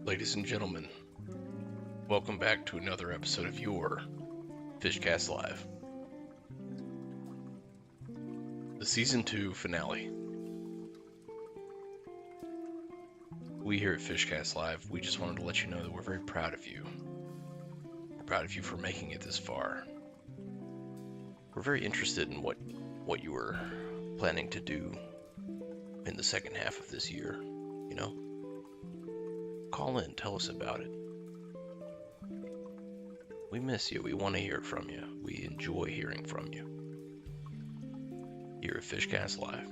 Ladies and gentlemen, welcome back to another episode of your FIshcast Live. The Season 2 finale. We here at FIshcast Live, we just wanted to let you know that we're very proud of you. We're proud of you for making it this far. We're very interested in what you were planning to do in the second half of this year, you know? Call in, tell us about it. We miss you. We want to hear from you. We enjoy hearing from you. Here at FIshcast Live.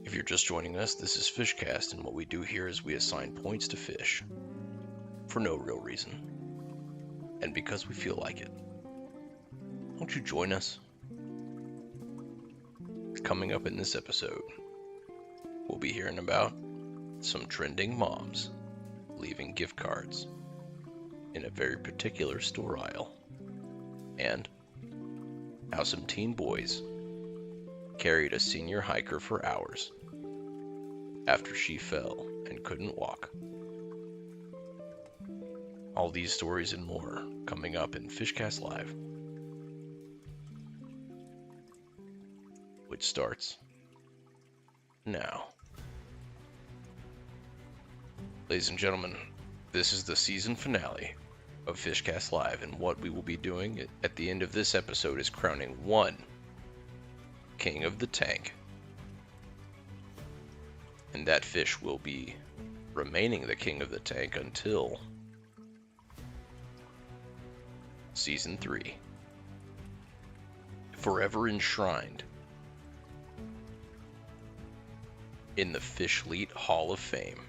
If you're just joining us, this is FIshcast, and what we do here is we assign points to fish for no real reason, and because we feel like it. Won't you join us? Coming up in this episode, we'll be hearing about some trending moms leaving gift cards in a very particular store aisle, and how some teen boys carried a senior hiker for hours after she fell and couldn't walk. All these stories and more coming up in FIshcast Live, which starts now. Ladies and gentlemen, this is the season finale of FIshcast Live, and what we will be doing at the end of this episode is crowning one king of the tank. And that fish will be remaining the king of the tank until Season 3. Forever enshrined in the Fishleet Hall of Fame.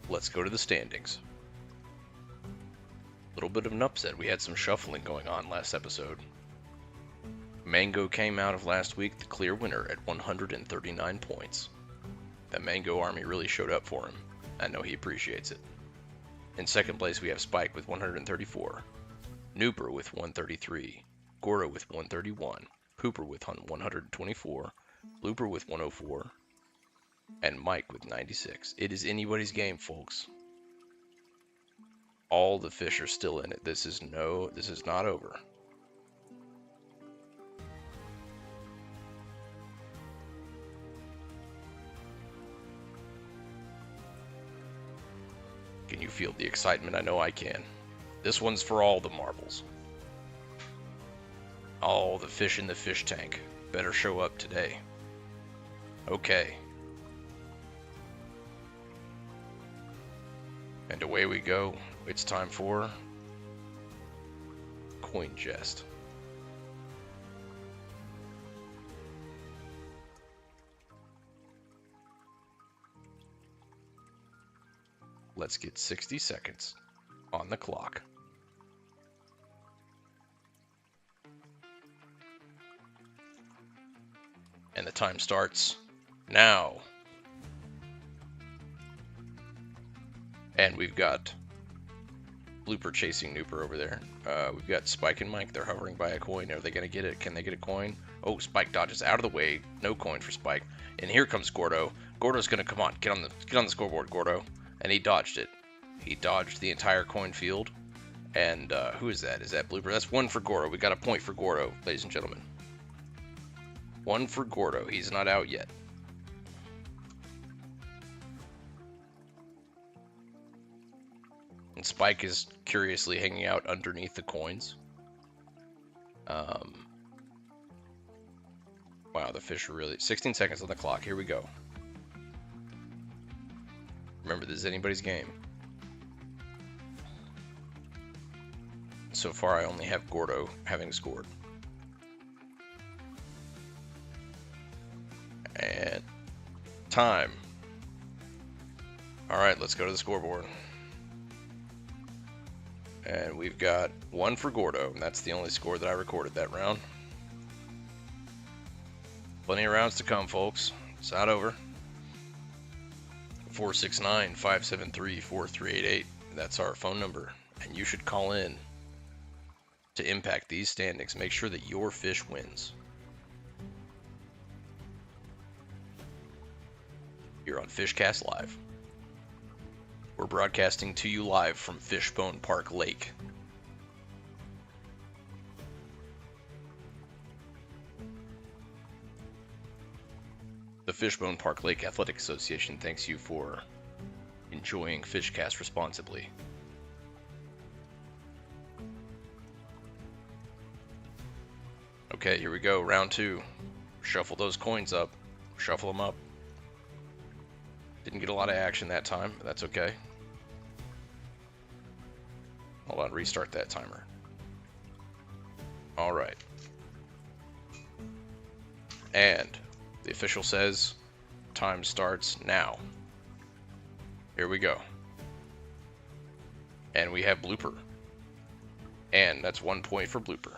Let's go to the standings. A little bit of an upset. We had some shuffling going on last episode. Mango came out of last week the clear winner at 139 points. That Mango army really showed up for him. I know he appreciates it. In second place we have Spike with 134, Nooper with 133, Goro with 131, Pooper with 124, Looper with 104, and Mike with 96. It is anybody's game, folks. All the fish are still in it. This is not over. Can you feel the excitement? I know I can. This one's for all the marbles. All the fish in the fish tank better show up today. Okay. And away we go. It's time for Coin Jest. Let's get 60 seconds on the clock. And the time starts now. And we've got Blooper chasing Nooper over there. We've got Spike and Mike. They're hovering by a coin. Are they going to get it? Can they get a coin? Oh, Spike dodges out of the way. No coin for Spike. And here comes Gordo. Gordo's going to come on. Get on the scoreboard, Gordo. And he dodged it. He dodged the entire coin field. And who is that? Is that Blooper? That's one for Gordo. We got a point for Gordo, ladies and gentlemen. One for Gordo. He's not out yet. And Spike is curiously hanging out underneath the coins. Wow, the fish are really... 16 seconds on the clock. Here we go. Remember, this is anybody's game. So far, I only have Gordo having scored. And time. All right, let's go to the scoreboard. And we've got one for Gordo, and that's the only score that I recorded that round. Plenty of rounds to come, folks. It's not over. 469-573-4388. That's our phone number, and you should call in to impact these standings. Make sure that your fish wins. You're on FIshcast Live. We're broadcasting to you live from Fishbone Park Lake. The Fishbone Park Lake Athletic Association thanks you for enjoying FIshcast responsibly. Okay, here we go. Round 2. Shuffle those coins up. Shuffle them up. Didn't get a lot of action that time, but that's okay. Hold on, restart that timer. Alright. And the official says time starts now. Here we go. And we have blooper. And that's 1 point for blooper.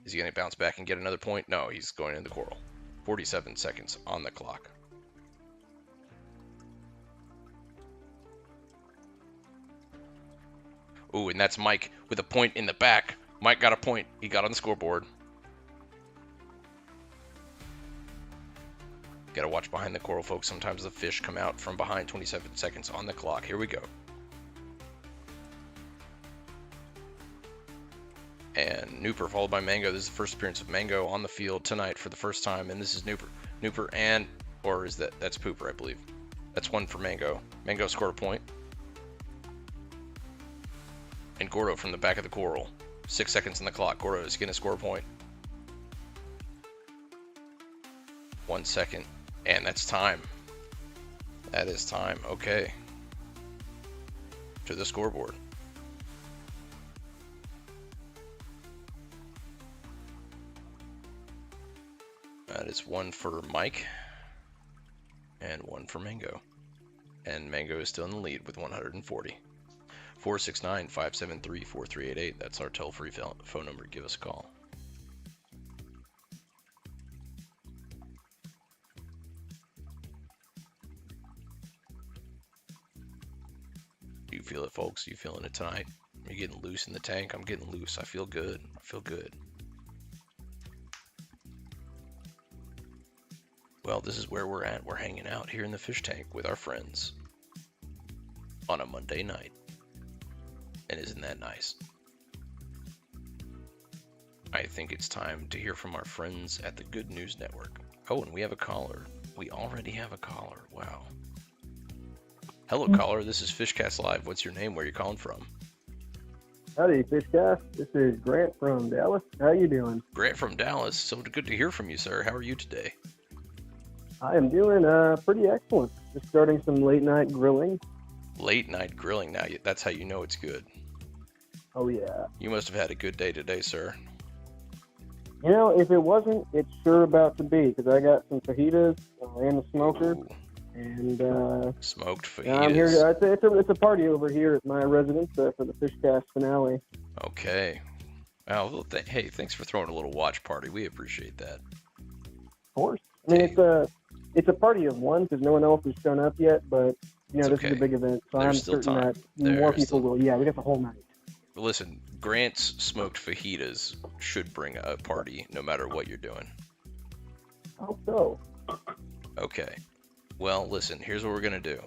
Is he going to bounce back and get another point? No, he's going in the coral. 47 seconds on the clock. Ooh, and that's Mike with a point in the back. Mike got a point. He got on the scoreboard. Gotta watch behind the coral, folks. Sometimes the fish come out from behind. 27 seconds on the clock. Here we go. And Nooper followed by Mango. This is the first appearance of Mango on the field tonight for the first time. And this is Nooper. Nooper and, or is that's Pooper, I believe. That's one for Mango. Mango scored a point. And Gordo from the back of the coral. 6 seconds on the clock. Gordo is going to score a point. 1 second. And that's time. That is time. Okay. To the scoreboard. That is one for Mike. And one for Mango. And Mango is still in the lead with 140. 469-573-4388. That's our toll-free phone number. Give us a call. You feel it, folks? You feeling it tonight? You're getting loose in the tank? I'm getting loose. I feel good. I feel good. Well, this is where we're at. We're hanging out here in the fish tank with our friends on a Monday night. And isn't that nice? I think it's time to hear from our friends at the Good News Network. Oh, and we have a caller. We already have a caller. Wow. Hello, caller. This is FIshcast Live. What's your name? Where are you calling from? Howdy, FIshcast. This is Grant from Dallas. How you doing? Grant from Dallas. So good to hear from you, sir. How are you today? I am doing pretty excellent. Just starting some late night grilling. Late night grilling. Now, that's how you know it's good. Oh, yeah. You must have had a good day today, sir. You know, if it wasn't, it's sure about to be, because I got some fajitas and a smoker. Ooh. And smoked fajitas. Yeah, I'm here. It's a party over here at my residence for the FIshcast finale. Okay. Well, hey, thanks for throwing a little watch party. We appreciate that. Of course. I mean, it's a party of one because no one else has shown up yet, but you know, this is a big event, so I'm certain that more people will. Yeah, we got the whole night. Listen, Grant's smoked fajitas should bring a party no matter what you're doing. I hope so. Okay. Well, listen, here's what we're going to do.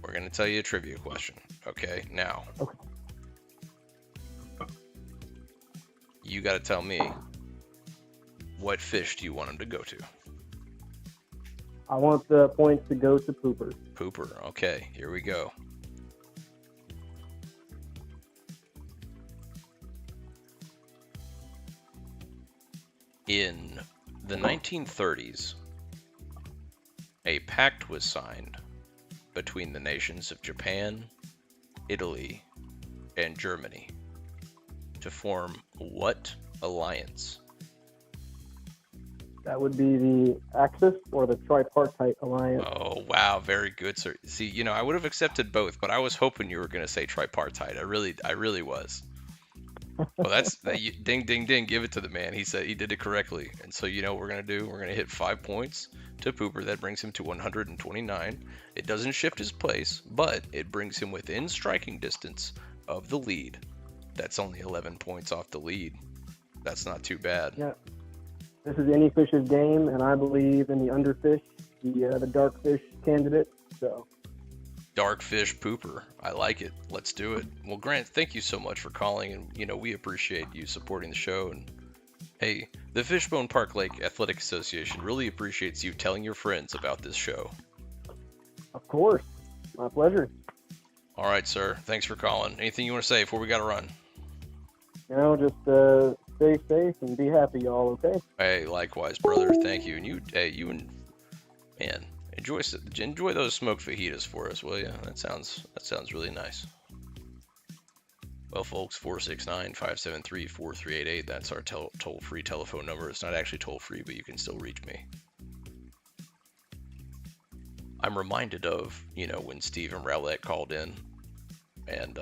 We're going to tell you a trivia question. Okay? Now. Okay. You got to tell me, what fish do you want him to go to? I want the points to go to Pooper. Pooper. Okay, here we go. In the 1930s, a pact was signed between the nations of Japan, Italy, and Germany to form what alliance? That would be the Axis or the Tripartite Alliance. Oh, wow. Very good, sir. See, you know, I would have accepted both, but I was hoping you were going to say tripartite. I really was. Well, that's ding, ding, ding. Give it to the man. He said he did it correctly. And so, you know what we're going to do? We're going to hit 5 points to Pooper. That brings him to 129. It doesn't shift his place, but it brings him within striking distance of the lead That's only 11 points off the lead. That's not too bad. Yeah. This is any fish's game, and I believe in the underfish, the dark fish candidate. So. Dark fish pooper. I like it. Let's do it. Well, Grant, thank you so much for calling, and we appreciate you supporting the show. And hey, the Fishbone Park Lake Athletic Association really appreciates you telling your friends about this show. Of course. My pleasure. All right, sir. Thanks for calling. Anything you want to say before we got to run? No, just stay safe and be happy, y'all, okay? Hey, likewise, brother. Thank you. And man, enjoy those smoked fajitas for us, will you? That sounds really nice. Well, folks, 469-573-4388. That's our toll-free telephone number. It's not actually toll-free, but you can still reach me. I'm reminded of, when Stephen Rowlett called in, and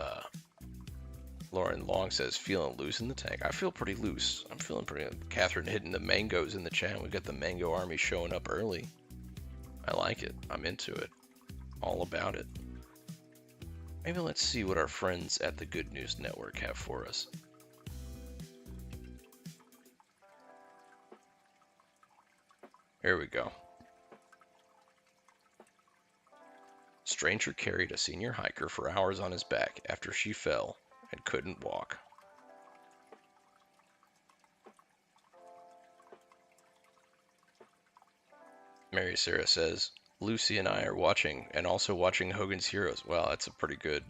Lauren Long says, feeling loose in the tank. I feel pretty loose. I'm feeling pretty. Catherine hitting the mangoes in the chat. We got the mango army showing up early. I like it. I'm into it. All about it. Maybe let's see what our friends at the Good News Network have for us. Here we go. Stranger carried a senior hiker for hours on his back after she fell and couldn't walk. Mary Sarah says, Lucy and I are watching, and also watching Hogan's Heroes. Wow, that's a pretty good...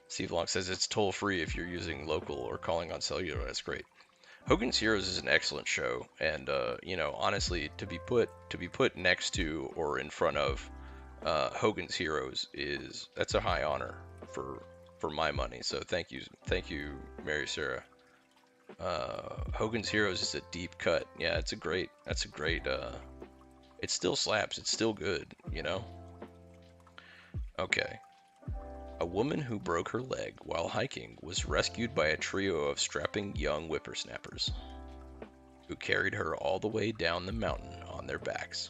Steve Long says it's toll-free if you're using local or calling on cellular. That's great. Hogan's Heroes is an excellent show, and honestly, to be put next to or in front of Hogan's Heroes that's a high honor for my money. So thank you, Mary Sarah. Hogan's Heroes is a deep cut. Yeah, that's a great. It still slaps. It's still good. Okay. A woman who broke her leg while hiking was rescued by a trio of strapping young whippersnappers who carried her all the way down the mountain on their backs.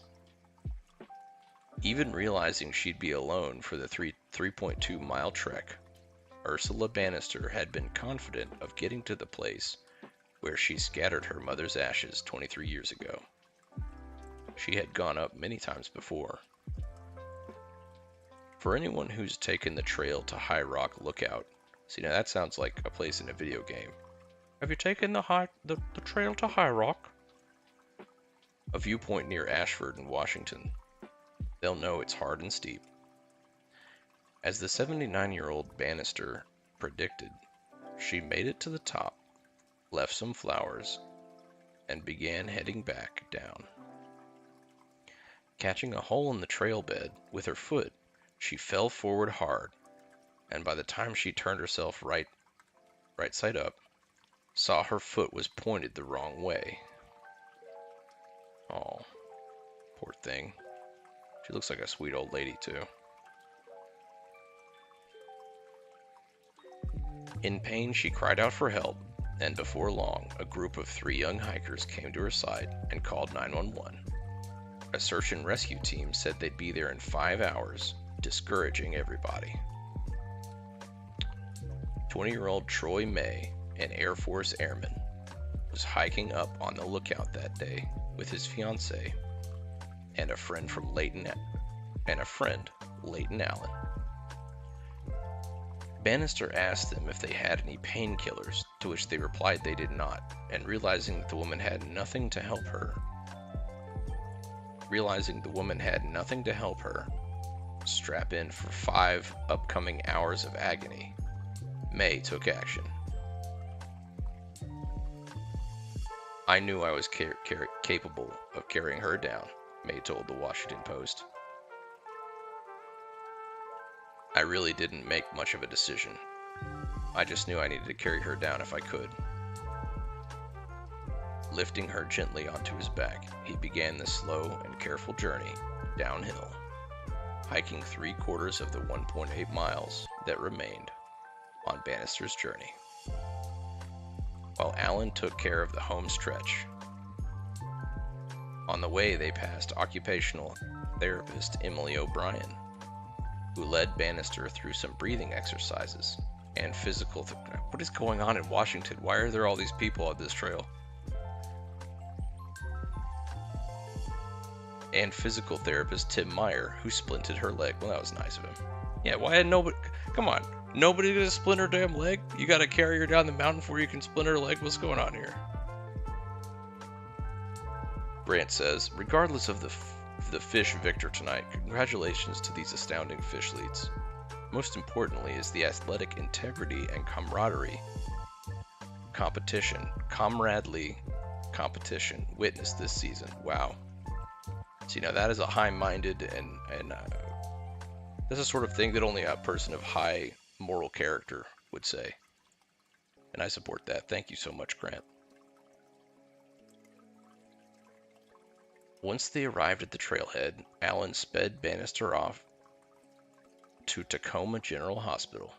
Even realizing she'd be alone for the 3.2 mile trek, Ursula Bannister had been confident of getting to the place where she scattered her mother's ashes 23 years ago. She had gone up many times before. For anyone who's taken the trail to High Rock Lookout, see, now that sounds like a place in a video game. Have you taken the trail to High Rock? A viewpoint near Ashford in Washington. They'll know it's hard and steep. As the 79-year-old Bannister predicted, she made it to the top, left some flowers, and began heading back down. Catching a hole in the trail bed with her foot, she fell forward hard, and by the time she turned herself right side up, saw her foot was pointed the wrong way. Oh, poor thing. She looks like a sweet old lady, too. In pain, she cried out for help, and before long, a group of 3 young hikers came to her side and called 911. A search and rescue team said they'd be there in 5 hours, discouraging everybody. 20-year-old Troy May, an Air Force airman, was hiking up on the lookout that day with his fiancée and a friend Leighton Allen. Bannister asked them if they had any painkillers, to which they replied they did not, and realizing the woman had nothing to help her, strap in for 5 upcoming hours of agony, May took action. I knew I was capable of carrying her down, May told the Washington Post. I really didn't make much of a decision. I just knew I needed to carry her down if I could. Lifting her gently onto his back, he began the slow and careful journey downhill, hiking 3/4 of the 1.8 miles that remained on Bannister's journey, while Allen took care of the home stretch. On the way, they passed occupational therapist Emily O'Brien, who led Bannister through some breathing exercises and physical. What is going on in Washington? Why are there all these people on this trail? And physical therapist Tim Meyer, who splinted her leg. Well, that was nice of him. Yeah, why had nobody? Come on, nobody's gonna splint her damn leg. You gotta carry her down the mountain before you can splint her leg. What's going on here? Brant says, regardless of the fish victor tonight, congratulations to these astounding fish leads. Most importantly is the athletic integrity and camaraderie comradely competition witnessed this season. Wow. So, that is a high-minded and that's a sort of thing that only a person of high moral character would say. And I support that. Thank you so much, Grant. Once they arrived at the trailhead, Alan sped Bannister off to Tacoma General Hospital,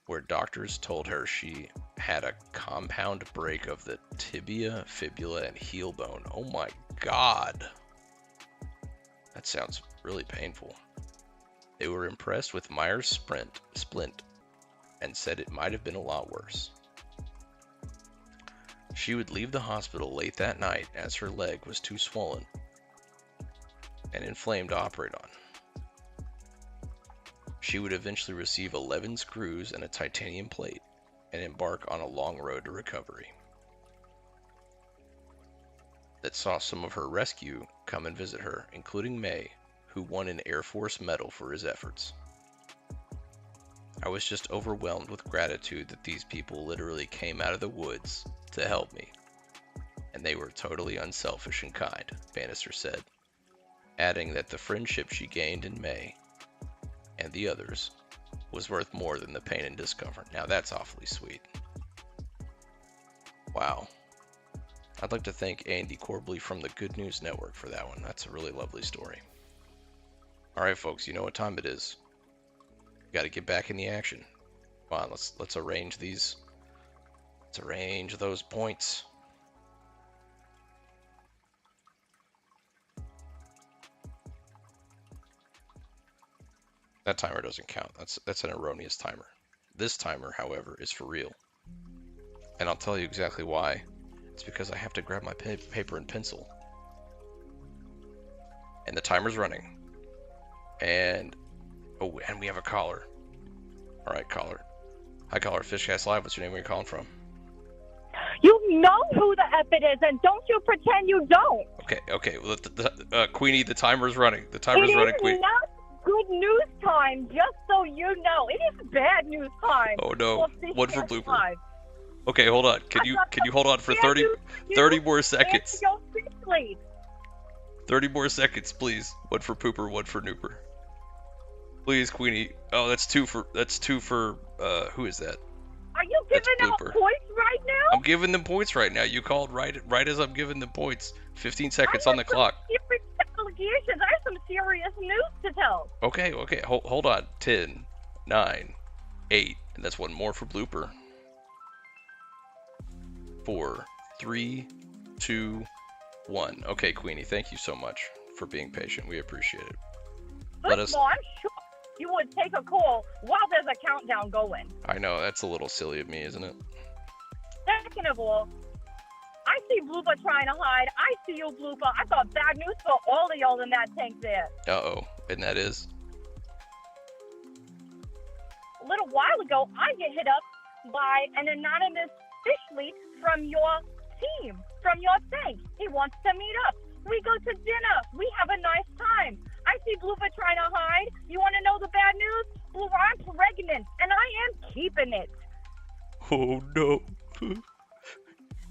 where doctors told her she had a compound break of the tibia, fibula, and heel bone. Oh my God. That sounds really painful. They were impressed with Meyer's splint and said it might have been a lot worse. She would leave the hospital late that night as her leg was too swollen and inflamed to operate on. She would eventually receive 11 screws and a titanium plate and embark on a long road to recovery. That saw some of her rescue come and visit her, including May, who won an Air Force medal for his efforts. I was just overwhelmed with gratitude that these people literally came out of the woods to help me, and they were totally unselfish and kind, Bannister said, adding that the friendship she gained in May and the others was worth more than the pain and discomfort. Now that's awfully sweet. Wow. I'd like to thank Andy Corbley from the Good News Network for that one. That's a really lovely story. All right, folks, you know what time it is. Got to get back in the action. Come on, let's arrange these. Let's arrange those points. That timer doesn't count. That's an erroneous timer. This timer, however, is for real. And I'll tell you exactly why. It's because I have to grab my paper and pencil. And the timer's running. And we have a caller. All right, caller. Hi, caller. FIshcast Live. What's your name? Where are you calling from? You know who the F it is, and don't you pretend you don't. Okay. Well, Queenie, the timer's running. The timer's running, Queenie. It is not good news time, just so you know. It is bad news time. Oh, no. One for blooper. Live. Okay, hold on. Can you hold on for 30 more seconds? 30 more seconds, please. One for pooper, one for nooper. Please, Queenie. Oh, that's two for who is that? Are you giving out points right now? I'm giving them points right now. You called right as I'm giving them points. 15 seconds on the clock. I have some serious news to tell. Okay. Hold on. 10, 9, 8, and that's one more for blooper. 4, 3, 2, 1. Okay, Queenie, thank you so much for being patient. We appreciate it. Well, I'm sure you would take a call while there's a countdown going. I know, that's a little silly of me, isn't it? Second of all, I see Blooper trying to hide. I see you, Blooper. I thought bad news for all of y'all in that tank there. Uh-oh, and that is? A little while ago, I get hit up by an anonymous fish leak from your team, from your tank. He wants to meet up. We go to dinner. We have a nice time. I see Blooper trying to hide. You want to know the bad news? Blooper, I'm pregnant, and I am keeping it. Oh, no.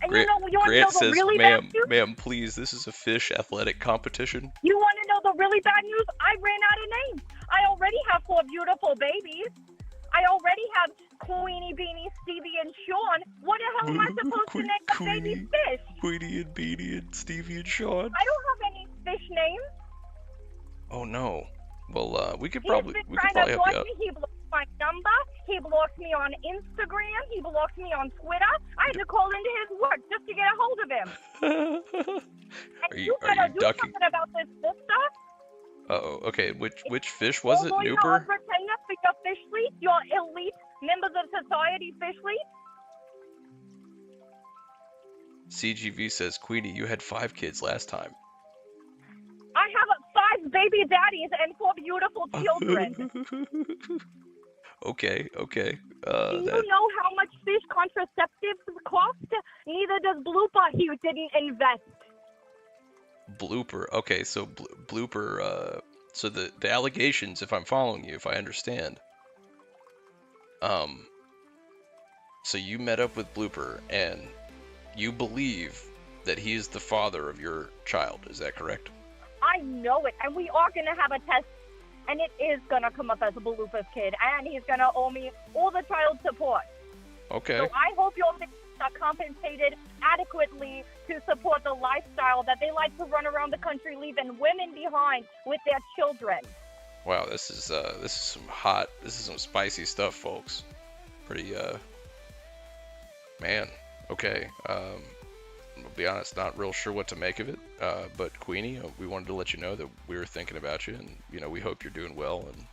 And you want to know the says, really bad news? Ma'am, please, this is a fish athletic competition. You want to know the really bad news? I ran out of names. I already have 4 beautiful babies. I already have Queenie, Beanie, Stevie, and Sean. What the hell am I supposed to name the baby fish? Queenie and Beanie and Stevie and Sean. I don't have any fish names. Oh no. Well, we could probably help you out. He blocked my number. He blocked me on Instagram. He blocked me on Twitter. I had to call into his work just to get a hold of him. Are you ducking? Something about this stuff? Uh-oh. Okay, which fish was it? Nooper? For your fish fleet, your elite members of society, Fishly? CGV says, Queenie, you had 5 kids last time. I have 5 baby daddies and 4 beautiful children. Okay. Do you know how much fish contraceptives cost? Neither does Blooper. He didn't invest. Blooper. Okay, so Blooper. So the allegations, if I'm following you, if I understand. So you met up with Blooper, and you believe that he is the father of your child. Is that correct? I know it, and we are gonna have a test, and it is gonna come up as a Blooper's kid, and he's gonna owe me all the child support. Okay. So I hope your families are compensated adequately to support the lifestyle that they like to run around the country, leaving women behind with their children. Wow, this is some spicy stuff, folks. Pretty man. Okay. I'll be honest, not real sure what to make of it. But Queenie, we wanted to let you know that we were thinking about you, and we hope you're doing well. And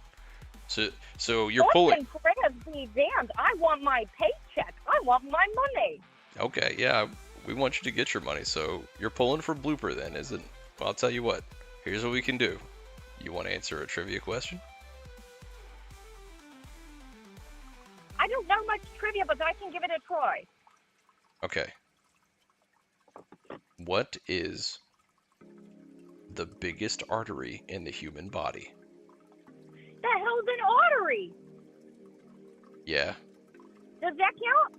so you're pulling. Prayers be damned. I want my paycheck. I want my money. Okay, yeah, we want you to get your money. So you're pulling for Blooper then, isn't? Well, I'll tell you what. Here's what we can do. You want to answer a trivia question? I don't know much trivia, but I can give it a try. Okay. What is the biggest artery in the human body? The hell's an artery? Yeah. Does that count?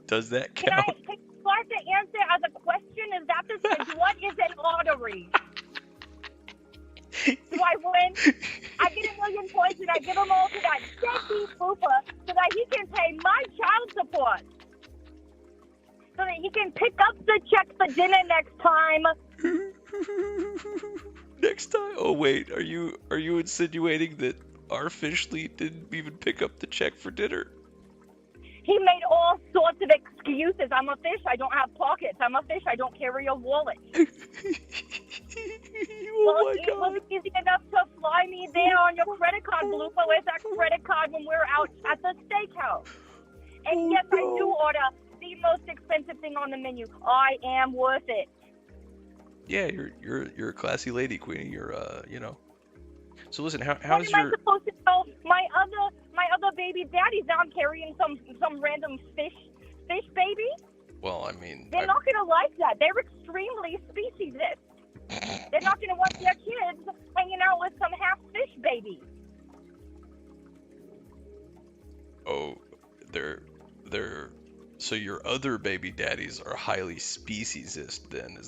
Does that count? Can I have to answer as a question? Is that what is an artery? Do I win? I get 1 million points and I give them all to that deadbeat Blooper so that he can pay my child support. So that he can pick up the check for dinner next time. Next time? Oh wait, are you insinuating that our Fishly didn't even pick up the check for dinner? He made all sorts of excuses. I'm a fish, I don't have pockets. I'm a fish, I don't carry a wallet. Oh it was easy enough to fly me there on your credit card, Blooper. Where's that credit card when we're out at the steakhouse? And yes, I do order the most expensive thing on the menu. I am worth it. Yeah, you're a classy lady, Queenie. You're So listen, how's what am I supposed to tell my other baby daddies? Now I'm carrying some random fish baby. Well, I mean, they're not gonna like that. They're extremely speciesist. They're not gonna want their kids hanging out with some half fish baby. Oh, they're so your other baby daddies are highly speciesist then,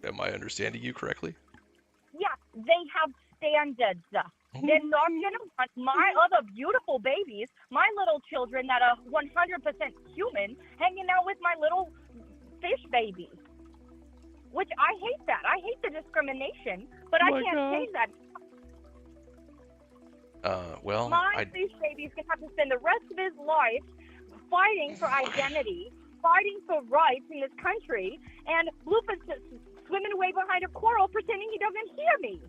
am I understanding you correctly? Yeah, they have standards. They're not gonna want my other beautiful babies, my little children that are 100% human, hanging out with my little fish babies. Which I hate that. I hate the discrimination, but I can't change that. Well, my fish baby's gonna have to spend the rest of his life fighting for identity, fighting for rights in this country, and Blooper's just swimming away behind a coral pretending he doesn't hear me.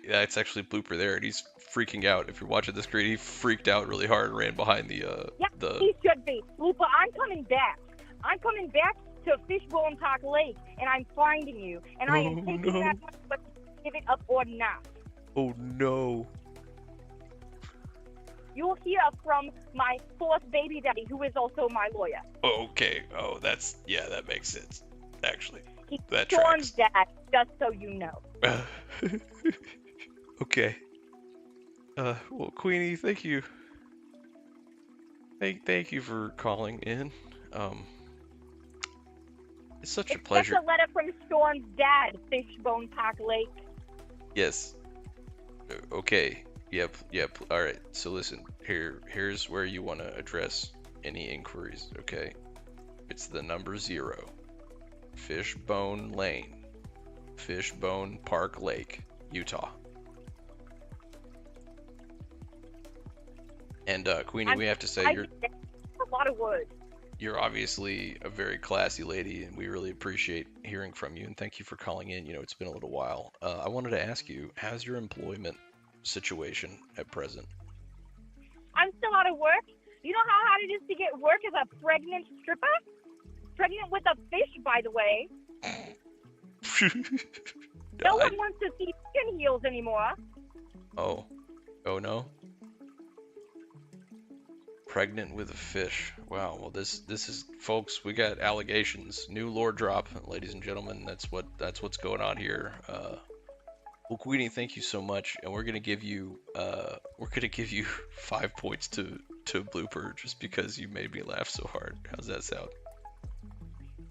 That's actually Blooper there, and he's freaking out. If you're watching the screen, he freaked out really hard and ran behind he should be. Blooper, I'm coming back. I'm coming back to Fishbone Park Lake, and I'm finding you, and I am taking that money, but give it up or not. Oh no. You'll hear from my fourth baby daddy, who is also my lawyer. Okay. Oh, that makes sense. Actually, that tracks. Dad, just so you know. Okay. Well, Queenie, thank you. Thank you for calling in. It's such a pleasure. It's a letter from Storm's dad, Fishbone Park Lake. Yes. Okay. Yep. All right. So listen, here's where you want to address any inquiries. Okay. It's the number 0, Fishbone Lane, Fishbone Park Lake, Utah. And Queenie, we have to say you're a lot of words. You're obviously a very classy lady, and we really appreciate hearing from you. And thank you for calling in. It's been a little while. I wanted to ask you, how's your employment situation at present? I'm still out of work. You know how hard it is to get work as a pregnant stripper? Pregnant with a fish, by the way. No one wants to see chicken heels anymore. Oh no. Pregnant with a fish. Wow. Well, this is, folks. We got allegations. New lore drop, ladies and gentlemen. That's what's going on here. Well, Queenie, thank you so much, and we're gonna give you 5 points to blooper just because you made me laugh so hard. How's that sound?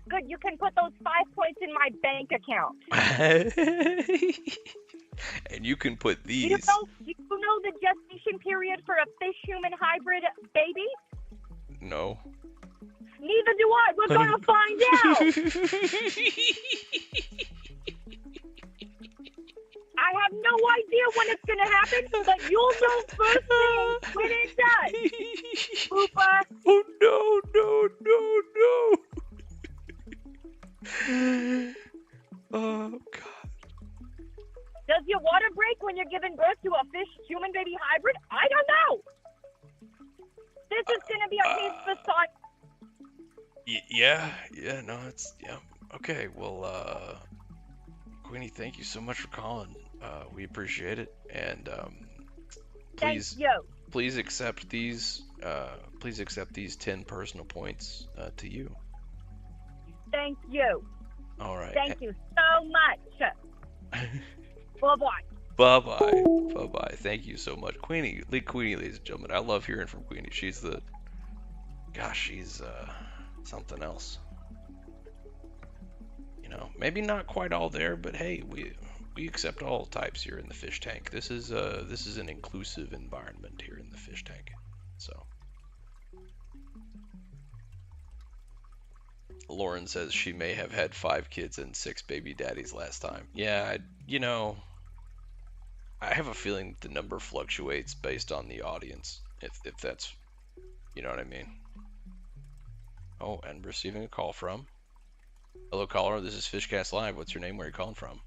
Good. You can put those 5 points in my bank account. And you can put these. Do you know the gestation period for a fish-human hybrid baby? No. Neither do I. We're gonna find out. I have no idea when it's gonna happen, but you'll know first thing when it does. Pooper. Oh no. Oh God. Does your water break when you're giving birth to a fish-human baby hybrid? I don't know. This is gonna be a case for thought. Yeah, no, it's, yeah. Okay, well, Queenie, thank you so much for calling. We appreciate it, and please accept these 10 personal points to you. Thank you. All right. Thank you so much. Bye-bye. Bye-bye. Thank you so much. Queenie, ladies and gentlemen. I love hearing from Queenie. She's something else. You know, maybe not quite all there, but hey, we accept all types here in the fish tank. This is an inclusive environment here in the fish tank. So Lauren says she may have had 5 kids and 6 baby daddies last time. Yeah, I have a feeling the number fluctuates based on the audience, if that's, you know what I mean. Oh, and receiving a call from. Hello, caller. This is FIshcast Live. What's your name? Where are you calling from?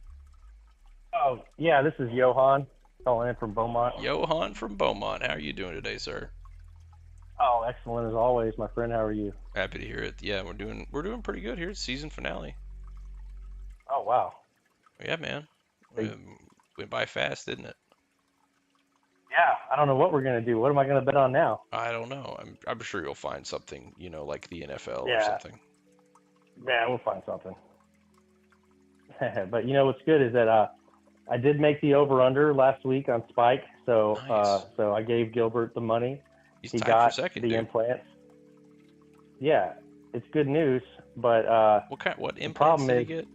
Oh, yeah, this is Johan calling in from Beaumont. Johan from Beaumont. How are you doing today, sir? Oh, excellent as always, my friend. How are you? Happy to hear it. Yeah, we're doing pretty good here. It's season finale. Oh, wow. Yeah, man. Went by fast, didn't it? Yeah, I don't know what we're gonna do. What am I gonna bet on now? I don't know. I'm sure you'll find something, like the NFL or Yeah. something. Yeah, we'll find something. But what's good is that I did make the over/under last week on Spike, so Nice. so I gave Gilbert the money. He's He tied got for second, the dude. implants. Yeah, it's good news, but What implants problem did he is- get?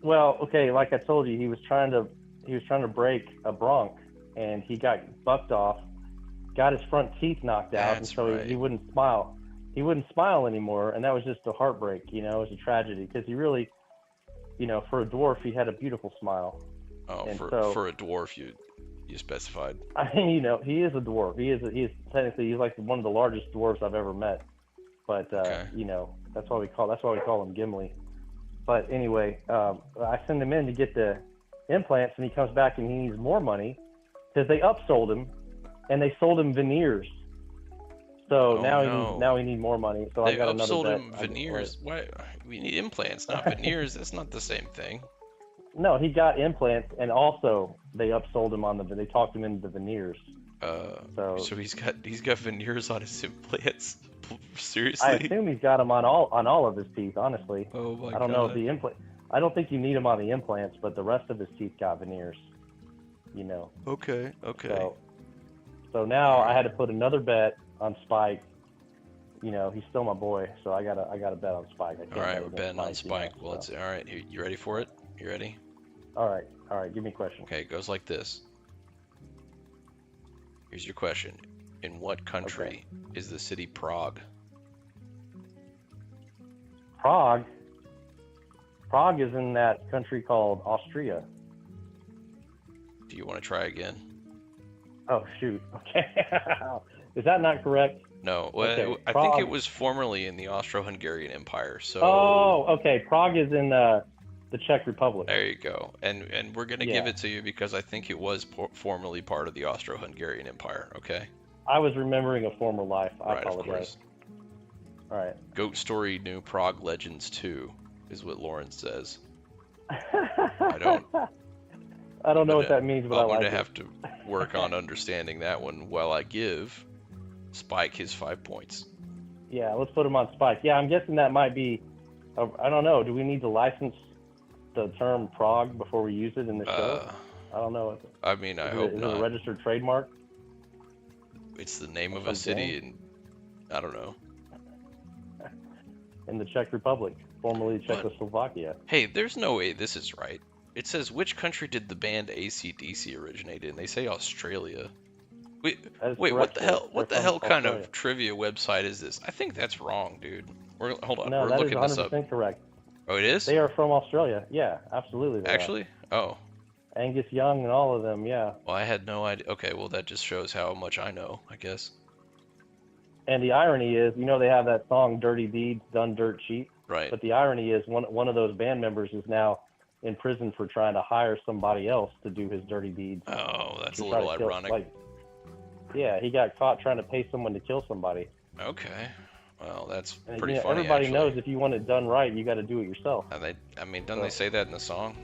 well, okay, like I told you, he was trying to break a bronch, and he got bucked off, got his front teeth knocked out, and That's so right. he wouldn't smile. He wouldn't smile anymore, and that was just a heartbreak. It was a tragedy because he really, for a dwarf, he had a beautiful smile. Oh, And for so- a dwarf, you specified. I mean, he is a dwarf. He is technically like one of the largest dwarves I've ever met. But Okay. that's why we call him Gimli. But anyway, I send him in to get the implants, and he comes back and he needs more money because they upsold him, and they sold him veneers. So Oh, now no. he needs more money. So They I got another upsold bet. him veneers. Why? We need implants, not veneers. That's not the same thing. No, he got implants, and also they upsold him they talked him into the veneers. So he's got veneers on his implants. Seriously? I assume he's got them on all of his teeth. Honestly, Oh my I don't know if God. the implant. I don't think you need them on the implants, but the rest of his teeth got veneers. Okay. So now I had to put another bet on Spike. He's still my boy, so I gotta bet on Spike. I can't All right, bet we're against betting on Spike. so. Well, it's all right. You ready for it? You ready? All right. Give me a question. Okay, it goes like this. Here's your question. In what country is the city Prague? Prague. Prague is in that country called Austria. Do you want to try again? Oh shoot. Okay. Is that not correct? No. Well, Okay, I think it Prague. was formerly in the Austro-Hungarian Empire. So Oh, okay. Prague is in the Czech Republic. there you go. And we're gonna give it to you because I think it was formerly part of the Austro-Hungarian Empire. Okay. I was remembering a former life. I Right, apologize. of course. All right. Goat Story New Prague Legends 2 is what Lauren says. I don't know what that means, but I like it. I'm going to have to work on understanding that one while I give Spike his 5 points. Yeah, let's put him on Spike. Yeah, I'm guessing that might be, I don't know. Do we need to license the term Prague before we use it in the show? I don't know. I mean, I hope not. Is it a registered trademark? It's the name of a city in, I don't know. In the Czech Republic, formerly Czechoslovakia. Hey, there's no way this is right. It says, which country did the band AC/DC originate in? They say Australia. Wait, what the hell? What the hell kind of trivia website is this? I think that's wrong, dude. Hold on, we're looking this up. No, that is 100% correct. Oh, it is? They are from Australia. Yeah, absolutely. Actually? Oh. Angus Young and all of them, yeah. Well, I had no idea. Okay, well, that just shows how much I know, I guess. And the irony is, they have that song "Dirty Deeds Done Dirt Cheap." Right. But the irony is, one of those band members is now in prison for trying to hire somebody else to do his dirty deeds. Oh, that's a little ironic. Yeah, he got caught trying to pay someone to kill somebody. Okay. Well, that's pretty funny. Everybody actually knows if you want it done right, you got to do it yourself. Don't they say that in the song?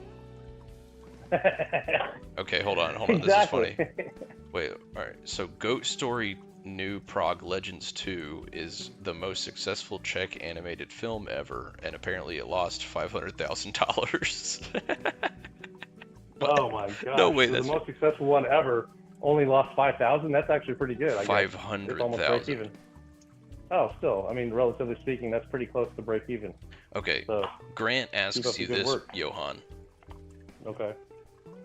Okay, hold on. Exactly. This is funny. Wait, all right. So, Goat Story New Prague Legends 2 is the most successful Czech animated film ever, and apparently it lost $500,000. Oh my god! No way, that's the most successful one ever. Only lost 5,000. That's actually pretty good. 500,000. Oh, still, relatively speaking, that's pretty close to break even. Okay. So, Grant asks you this, Johan. Okay.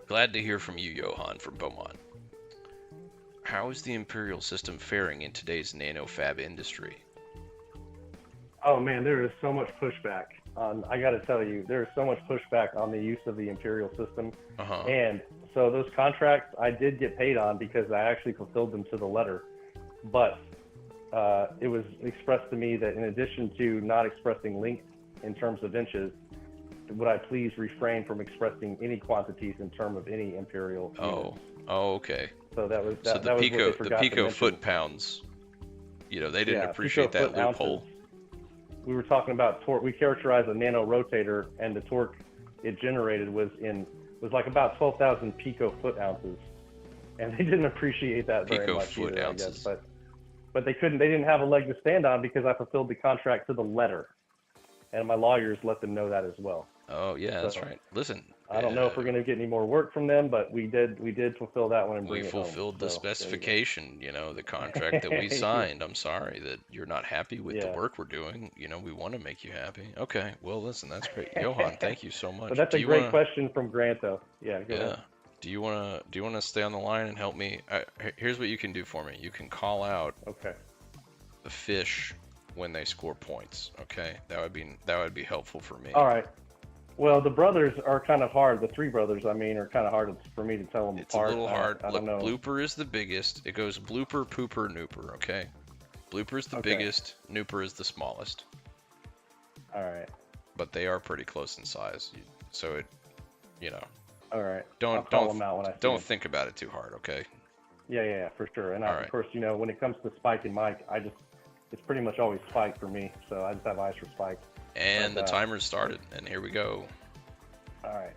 Glad to hear from you, Johan, from Beaumont. How is the Imperial system faring in today's nanofab industry? Oh man, there is so much pushback. I got to tell you, there is so much pushback on the use of the Imperial system. And so those contracts I did get paid on because I actually fulfilled them to the letter. But it was expressed to me that in addition to not expressing length in terms of inches, would I please refrain from expressing any quantities in terms of any Imperial units. Oh, okay. So that was the pico foot pounds. They didn't appreciate that loophole. Ounces. We were talking about torque. We characterized a nano rotator, and the torque it generated was like about 12,000 pico foot ounces, and they didn't appreciate that very much either, I guess. But they didn't have a leg to stand on because I fulfilled the contract to the letter, and my lawyers let them know that as well. Oh yeah, that's right. Listen, I don't know if we're going to get any more work from them, but we did fulfill that one and bring it home. We fulfilled the specification, the contract that we signed. I'm sorry that you're not happy with the work we're doing. We want to make you happy. Okay, well listen, that's great, Johan. Thank you so much. But that's a great question from Grant, though. Yeah. Go ahead. Do you want to stay on the line and help me? Here's what you can do for me. You can call out the fish when they score points. Okay, that would be helpful for me. All right. Well, the brothers are kind of hard. The three brothers, are kind of hard for me to tell them apart. It's a little hard. Look, Blooper is the biggest. It goes Blooper, Pooper, Nooper, okay? Blooper is the biggest. Nooper is the smallest. All right. But they are pretty close in size. So All right. Don't think about it too hard, okay? Yeah, for sure. And of course, when it comes to Spike and Mike, it's pretty much always Spike for me. So I just have eyes for Spike. And the timer started, and here we go. All right.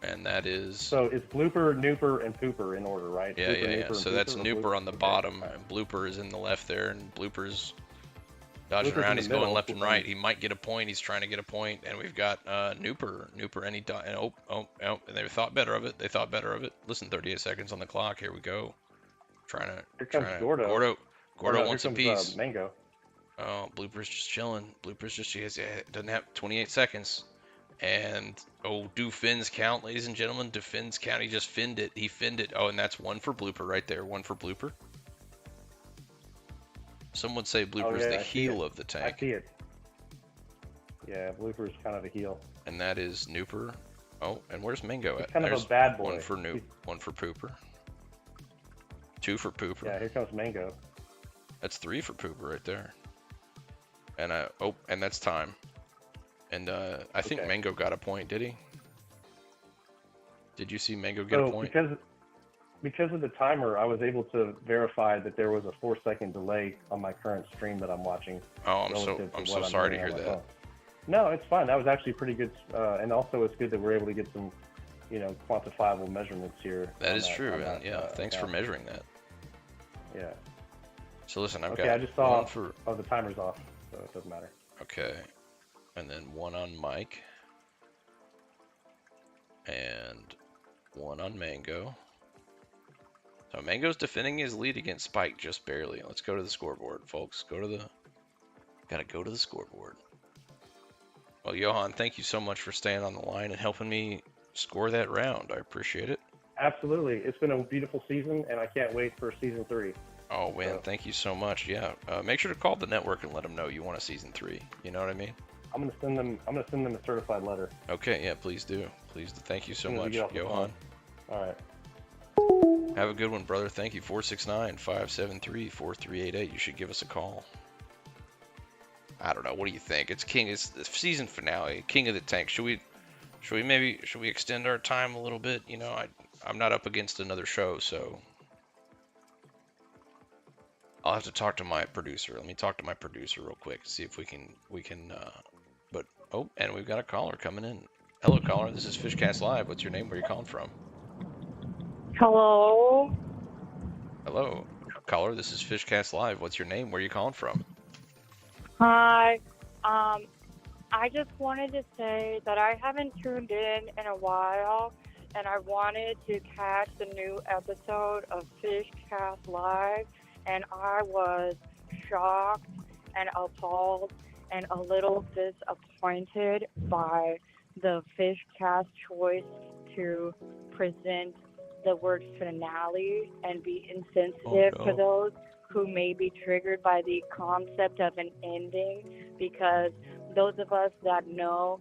And that is... So it's Blooper, Nooper, and Pooper in order, right? Yeah, yeah. So that's Nooper on the bottom, and Blooper is in the left there, and Blooper's dodging around. He's going left and right. He might get a point. He's trying to get a point, and we've got Nooper, and and they thought better of it. Listen, 38 seconds on the clock. Here we go. Here comes Gordo. Gordo wants a piece. Mango. Oh, Blooper's just chilling. Doesn't have 28 seconds. And, do fins count, ladies and gentlemen? Do fins count? He just finned it. He finned it. Oh, and that's one for Blooper right there. One for Blooper. Some would say Blooper's the heel of the tank. I see it. Yeah, Blooper's kind of a heel. And that is Nooper. Oh, and where's Mango at? He's kind of a bad boy. One for one for Pooper. Two for Pooper. Yeah, here comes Mango. That's three for Pooper right there. And and that's time. And I think Mango got a point, did he? Did you see Mango get a point? because of the timer, I was able to verify that there was a 4-second delay on my current stream that I'm watching. Oh, I'm so sorry to hear that. Phone. No, it's fine. That was actually pretty good, and also it's good that we're able to get some, quantifiable measurements here. That is true, and thanks for measuring that. Yeah. So listen, I've got. Okay, I just saw. The timer's off, so it doesn't matter. Okay, and then one on Mike, and one on Mango. So Mango's defending his lead against Spike just barely. Let's go to the scoreboard, folks. Gotta go to the scoreboard. Well, Johan, thank you so much for staying on the line and helping me score that round. I appreciate it. Absolutely. It's been a beautiful season, and I can't wait for season 3. Oh, man, Thank you so much. Yeah, make sure to call the network and let them know you want a season 3. You know what I mean? I'm gonna send them a certified letter. Okay, yeah, please do. Please do. Thank you so much, Johan. All right. Have a good one, brother. Thank you. 469-573-4388. You should give us a call. I don't know. What do you think? It's the season finale. King of the Tank. Should we extend our time a little bit? I'm not up against another show, so I'll have to talk to my producer. Let me talk to my producer real quick. See if we can. And we've got a caller coming in. Hello, caller. This is FIshcast Live. What's your name? Where are you calling from? Hello. Hello, caller. This is FIshcast Live. What's your name? Where are you calling from? Hi. I just wanted to say that I haven't tuned in a while, and I wanted to catch the new episode of FIshcast Live, and I was shocked and appalled and a little disappointed by the FIshcast choice to present the word finale and be insensitive to those who may be triggered by the concept of an ending, because those of us that know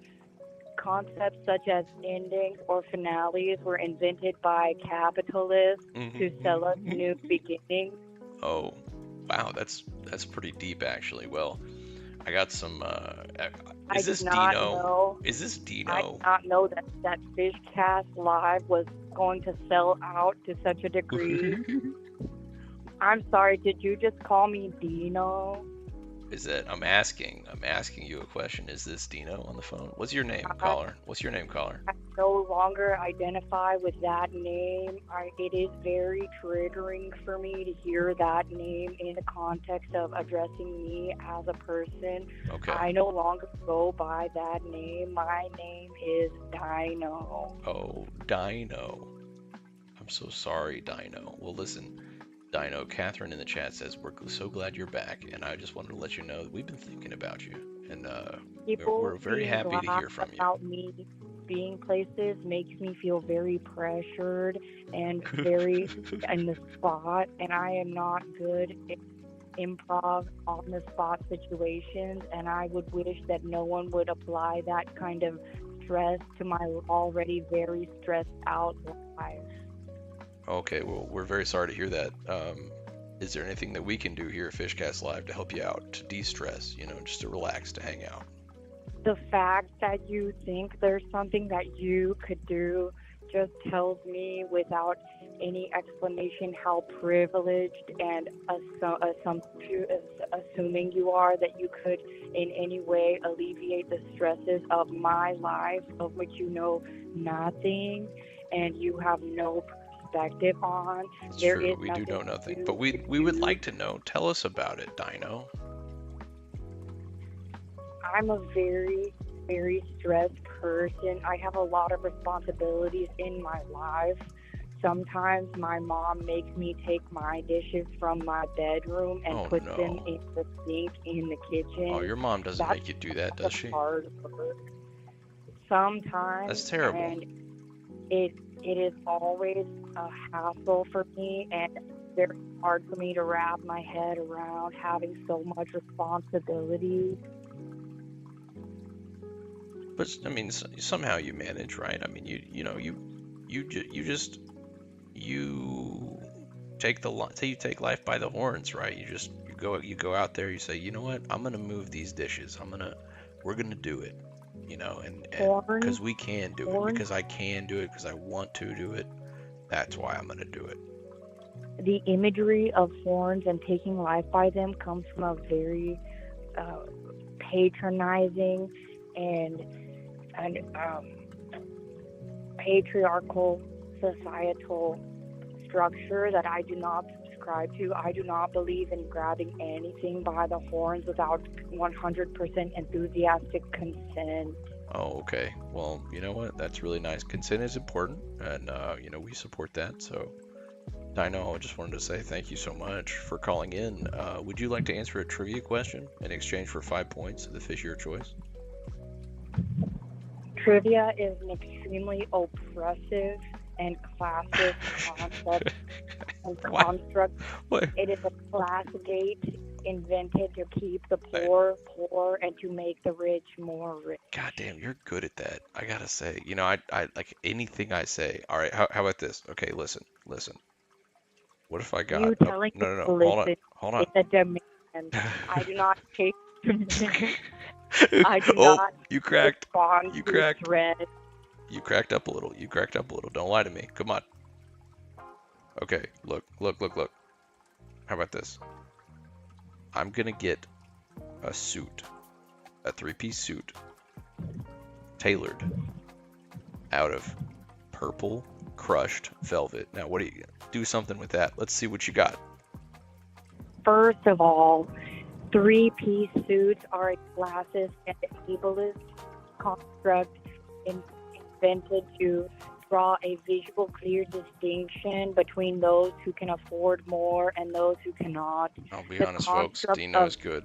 concepts such as endings or finales were invented by capitalists to sell us new beginnings. Oh, wow, that's pretty deep, actually. Well, I got some. Is this Dino? Is this Dino? I did not know that FIshcast Live was going to sell out to such a degree. I'm sorry, did you just call me Dino? I'm asking you a question. Is this Dino on the phone? What's your name, caller? I no longer identify with that name. It is very triggering for me to hear that name in the context of addressing me as a person. Okay. I no longer go by that name. My name is Dino. Oh, Dino. I'm so sorry, Dino. Well, listen. Dino, Catherine in the chat says, we're so glad you're back, and I just wanted to let you know that we've been thinking about you, and we're very happy to hear from you. About me being places makes me feel very pressured and very in the spot, and I am not good at improv on the spot situations, and I would wish that no one would apply that kind of stress to my already very stressed out life. Okay, well, we're very sorry to hear that. Is there anything that we can do here at FIshcast Live to help you out, to de-stress, just to relax, to hang out? The fact that you think there's something that you could do just tells me without any explanation how privileged and assuming you are that you could in any way alleviate the stresses of my life, of which you know nothing and you have no perspective on. It's true, we do know nothing, but we would like to know. Tell us about it, Dino. I'm a very, very stressed person. I have a lot of responsibilities in my life. Sometimes my mom makes me take my dishes from my bedroom and put them in the sink in the kitchen. Oh, your mom doesn't make you do that, does she? Hard work. Sometimes. That's terrible. And it is always a hassle for me, and it's very hard for me to wrap my head around having so much responsibility. But I mean, somehow you manage, right? I mean, you take life by the horns, right? You go out there, you say, you know what? I'm gonna move these dishes. We're gonna do it, and because we can do it, because I can do it, because I want to do it, That's why I'm going to do it. The imagery of horns and taking life by them comes from a very patronizing and patriarchal societal structure that I do not subscribe to. I do not believe in grabbing anything by the horns without 100% enthusiastic consent. Oh, okay. Well, you know what? That's really nice. Consent is important, and we support that. So, Dino, I just wanted to say thank you so much for calling in. Would you like to answer a trivia question in exchange for 5 points of the fish of your choice? Trivia is an extremely oppressive and classist concept and construct. What? It is a class gate invented to keep the poor poor and to make the rich more rich. God damn, you're good at that. I gotta say, I like anything I say. All right, how about this? Okay, listen. What if I got? You telling me no. to listen Hold on. is a demand. I do not take demand. I do not you cracked. respond You to cracked. threats. You cracked up a little. Don't lie to me. Come on. Okay, look. How about this? I'm gonna get a suit, a 3-piece suit, tailored out of purple crushed velvet. Now, what do you do? Something with that. Let's see what you got. First of all, 3-piece suits are a classist and ableist construct invented to draw a visual, clear distinction between those who can afford more and those who cannot. I'll be honest, folks. Dino's good.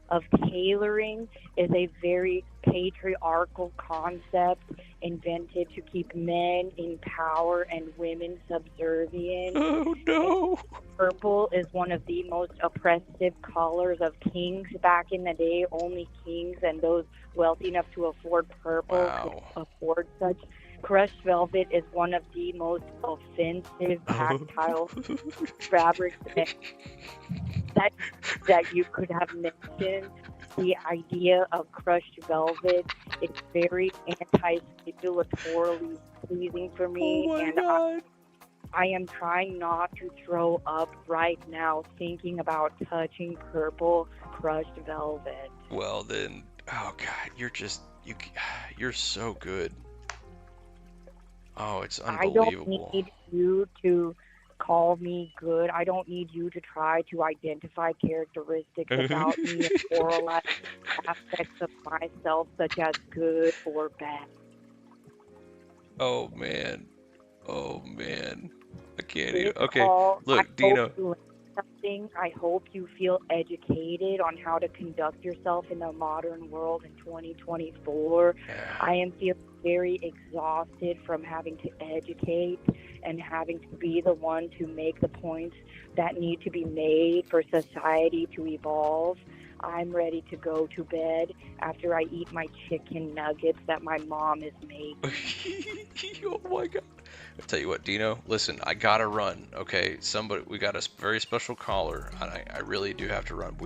Of tailoring is a very patriarchal concept invented to keep men in power and women subservient. Oh no! Purple is one of the most oppressive colors of kings back in the day. Only kings and those wealthy enough to afford purple could afford such. Crushed velvet is one of the most offensive tactile fabrics that you could have mentioned. The idea of crushed velvet is very anti-stipulatorily pleasing for me, I am trying not to throw up right now thinking about touching purple crushed velvet. Well then, oh god, you're so good. Oh, it's unbelievable. I don't need you to call me good. I don't need you to try to identify characteristics about me and moralize aspects of myself, such as good or bad. Oh man. I can't even. Okay, look, Dino. I hope you feel educated on how to conduct yourself in the modern world in 2024. I am feeling very exhausted from having to educate and having to be the one to make the points that need to be made for society to evolve. I'm ready to go to bed after I eat my chicken nuggets that my mom is making. Oh my god. I'll tell you what, Dino, listen, I gotta run, okay? We got a very special caller, and I really do have to run.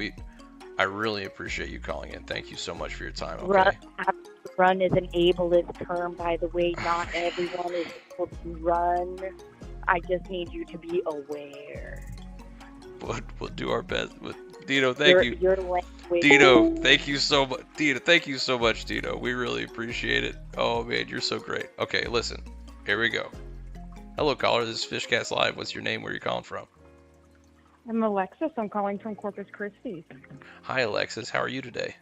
I really appreciate you calling in. Thank you so much for your time, okay? Run is an ableist term, by the way. Not everyone is able to run. I just need you to be aware. We'll do our best. Dino, thank you. Your language. Dino, thank you so much. Dino, thank you so much, Dino. We really appreciate it. Oh, man, you're so great. Okay, listen. Here we go. Hello, caller. This is FIshcast Live. What's your name? Where are you calling from? I'm Alexis. I'm calling from Corpus Christi. Hi, Alexis. How are you today?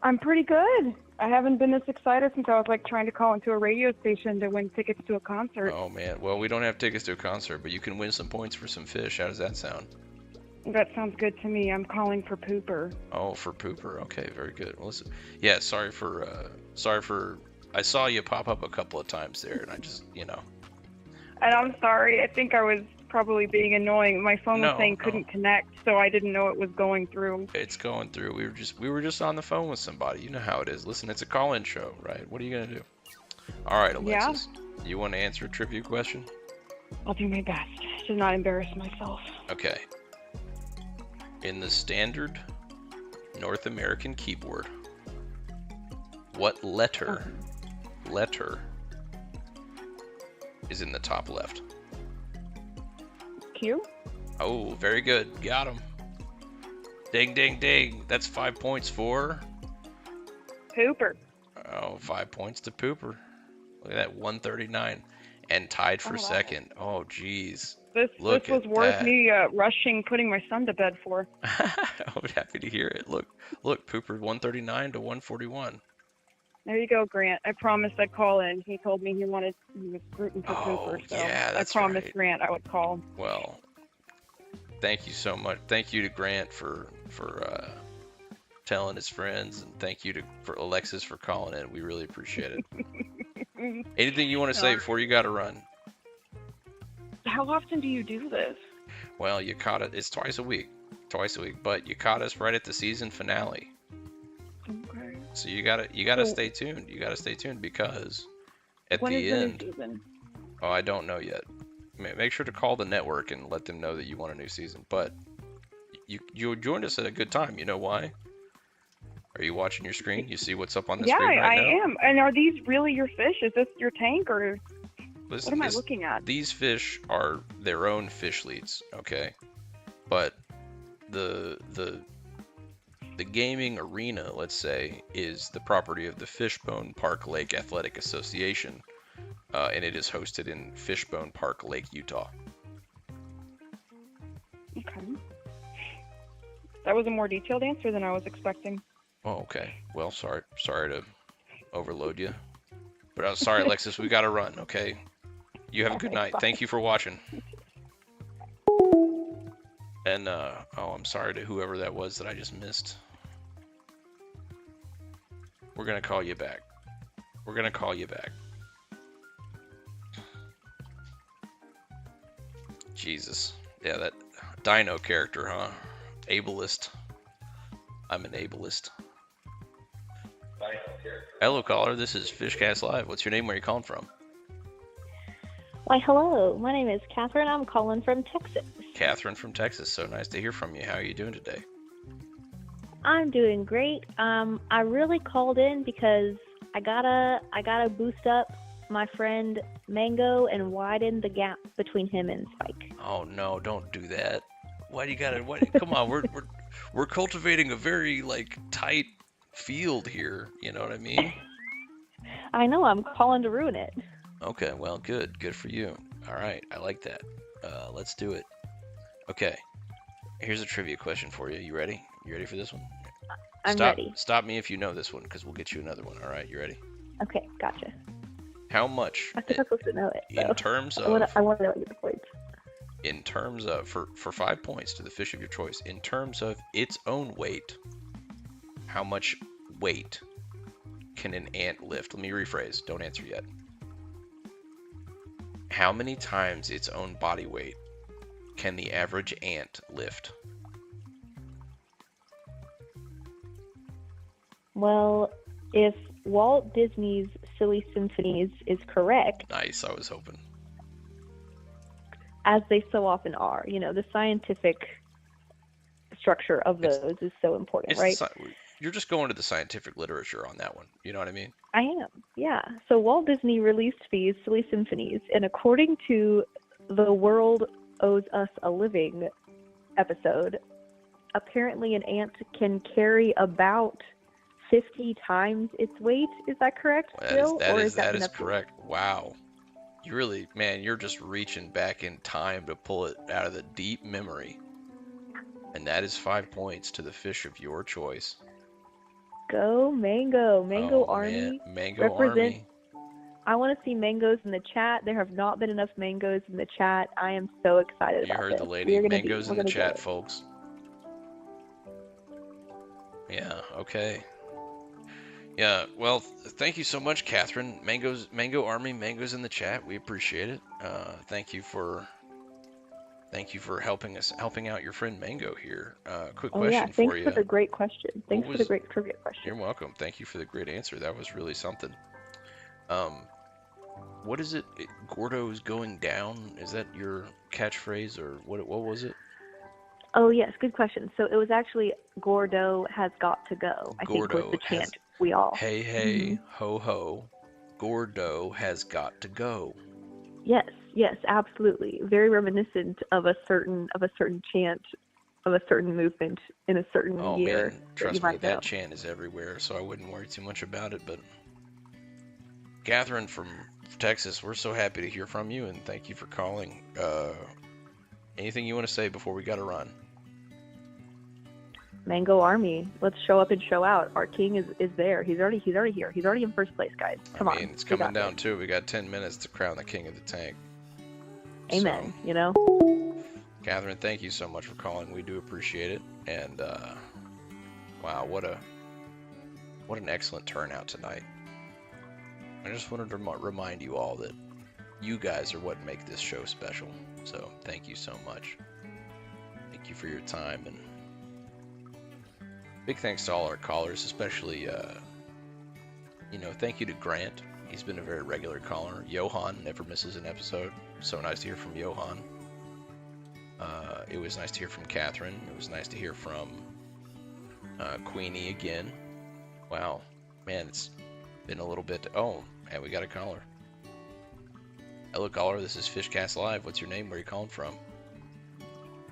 I'm pretty good. I haven't been this excited since I was trying to call into a radio station to win tickets to a concert. Oh, man. Well, we don't have tickets to a concert, but you can win some points for some fish. How does that sound? That sounds good to me. I'm calling for Pooper. Oh, for Pooper. Okay, very good. Well, listen. Yeah, sorry for, I saw you pop up a couple of times there, and I just, And I'm sorry. I think I was probably being annoying. My phone was saying couldn't connect, so I didn't know it was going through. It's going through. We were just on the phone with somebody. You know how it is. Listen, it's a call-in show, right? What are you gonna do? All right, Alexis. Yeah. You want to answer a trivia question? I'll do my best to not embarrass myself. Okay. In the standard North American keyboard, what letter is in the top left. Q? Oh, very good. Got him. Ding, ding, ding. That's 5 points for... Pooper. Oh, 5 points to Pooper. Look at that, 139. And tied for second. Oh, jeez. This was worth me rushing, putting my son to bed for. I'm happy to hear it. Look, Pooper, 139 to 141. There you go, Grant. I promised I'd call in. He told me he was rooting for Pooper, so yeah, that's I promised right. Grant I would call. Well, thank you so much. Thank you to Grant for telling his friends, and thank you for Alexis for calling in. We really appreciate it. Anything you want to say before you got to run? How often do you do this? Well, you caught it. It's twice a week, but you caught us right at the season finale. Okay. So you gotta stay tuned. You gotta stay tuned because at the end. New season? Oh, I don't know yet. Make sure to call the network and let them know that you want a new season. But you joined us at a good time. You know why? Are you watching your screen? You see what's up on the screen right now? Yeah, I am. And are these really your fish? Is this your tank or what am I looking at? These fish are their own fish leads, okay? But the gaming arena, let's say, is the property of the Fishbone Park Lake Athletic Association, and it is hosted in Fishbone Park Lake, Utah. Okay. That was a more detailed answer than I was expecting. Oh, okay. Well, sorry to overload you. But sorry, Alexis, we got to run, okay? You have a good night. Bye. Thank you for watching. And, I'm sorry to whoever that was that I just missed. We're going to call you back. Jesus. Yeah, that Dino character, huh? Ableist. I'm an ableist. Hello, caller. This is FIshcast Live. What's your name? Where are you calling from? Why, hello. My name is Catherine. I'm calling from Texas. Catherine from Texas. So nice to hear from you. How are you doing today? I'm doing great. I really called in because I gotta boost up my friend Mango and widen the gap between him and Spike. Oh no! Don't do that. Why do you gotta? Come on, we're cultivating a very tight field here. You know what I mean? I know. I'm calling to ruin it. Okay. Well, good for you. All right. I like that. Let's do it. Okay. Here's a trivia question for you. You ready? You ready for this one? I'm ready. Stop me if you know this one, because we'll get you another one. All right, you ready? Okay, gotcha. How much? I think I'm supposed to know it. In terms of. I want to know the points. In terms of, for 5 points to the fish of your choice, in terms of its own weight, how much weight can an ant lift? Let me rephrase. Don't answer yet. How many times its own body weight can the average ant lift? Well, if Walt Disney's Silly Symphonies is correct... Nice, I was hoping. As they so often are. You know, the scientific structure of those is so important, right? You're just going to the scientific literature on that one. You know what I mean? I am, yeah. So Walt Disney released these Silly Symphonies, and according to the World Owes Us a Living episode, apparently an ant can carry about 50 times its weight. Is that correct, Bill? That is correct. Wow. You really, man, you're just reaching back in time to pull it out of the deep memory. And that is 5 points to the fish of your choice. Go Mango. Mango Army. Man. Mango Army. I want to see mangoes in the chat. There have not been enough mangoes in the chat. I am so excited about this. You heard the lady. Mangoes in the chat, folks. Yeah, okay. Yeah, well, thank you so much, Catherine. Mango Army, mangoes in the chat. We appreciate it. Thank you for helping out your friend Mango here. Quick question for you. Thanks for the great question. Thanks for the great trivia question. You're welcome. Thank you for the great answer. That was really something. What is it? Gordo's going down? Is that your catchphrase, or what was it? Oh yes, good question. So it was actually Gordo has got to go. I think was the chant Hey, ho, ho. Gordo has got to go. Yes, absolutely. Very reminiscent of a certain chant of a certain movement in a certain year. Man, trust me, that chant is everywhere, so I wouldn't worry too much about it. But Catherine from Texas, we're so happy to hear from you, and thank you for calling. Anything you want to say before we got to run? Mango Army, let's show up and show out. Our king is there. He's already here. He's already in first place, guys. Come on. It's coming down to it. We got 10 minutes to crown the king of the tank. Amen. So, Catherine, thank you so much for calling. We do appreciate it. And wow, what an excellent turnout tonight. I just wanted to remind you all that you guys are what make this show special. So thank you so much. Thank you for your time, and big thanks to all our callers, especially thank you to Grant. He's been a very regular caller. Johan never misses an episode. So nice to hear from Johan. It was nice to hear from Catherine. It was nice to hear from Queenie again. Wow, man, it's been a little bit. Oh, and we got a caller. Hello, caller. This is FIshcast Live. What's your name? Where are you calling from?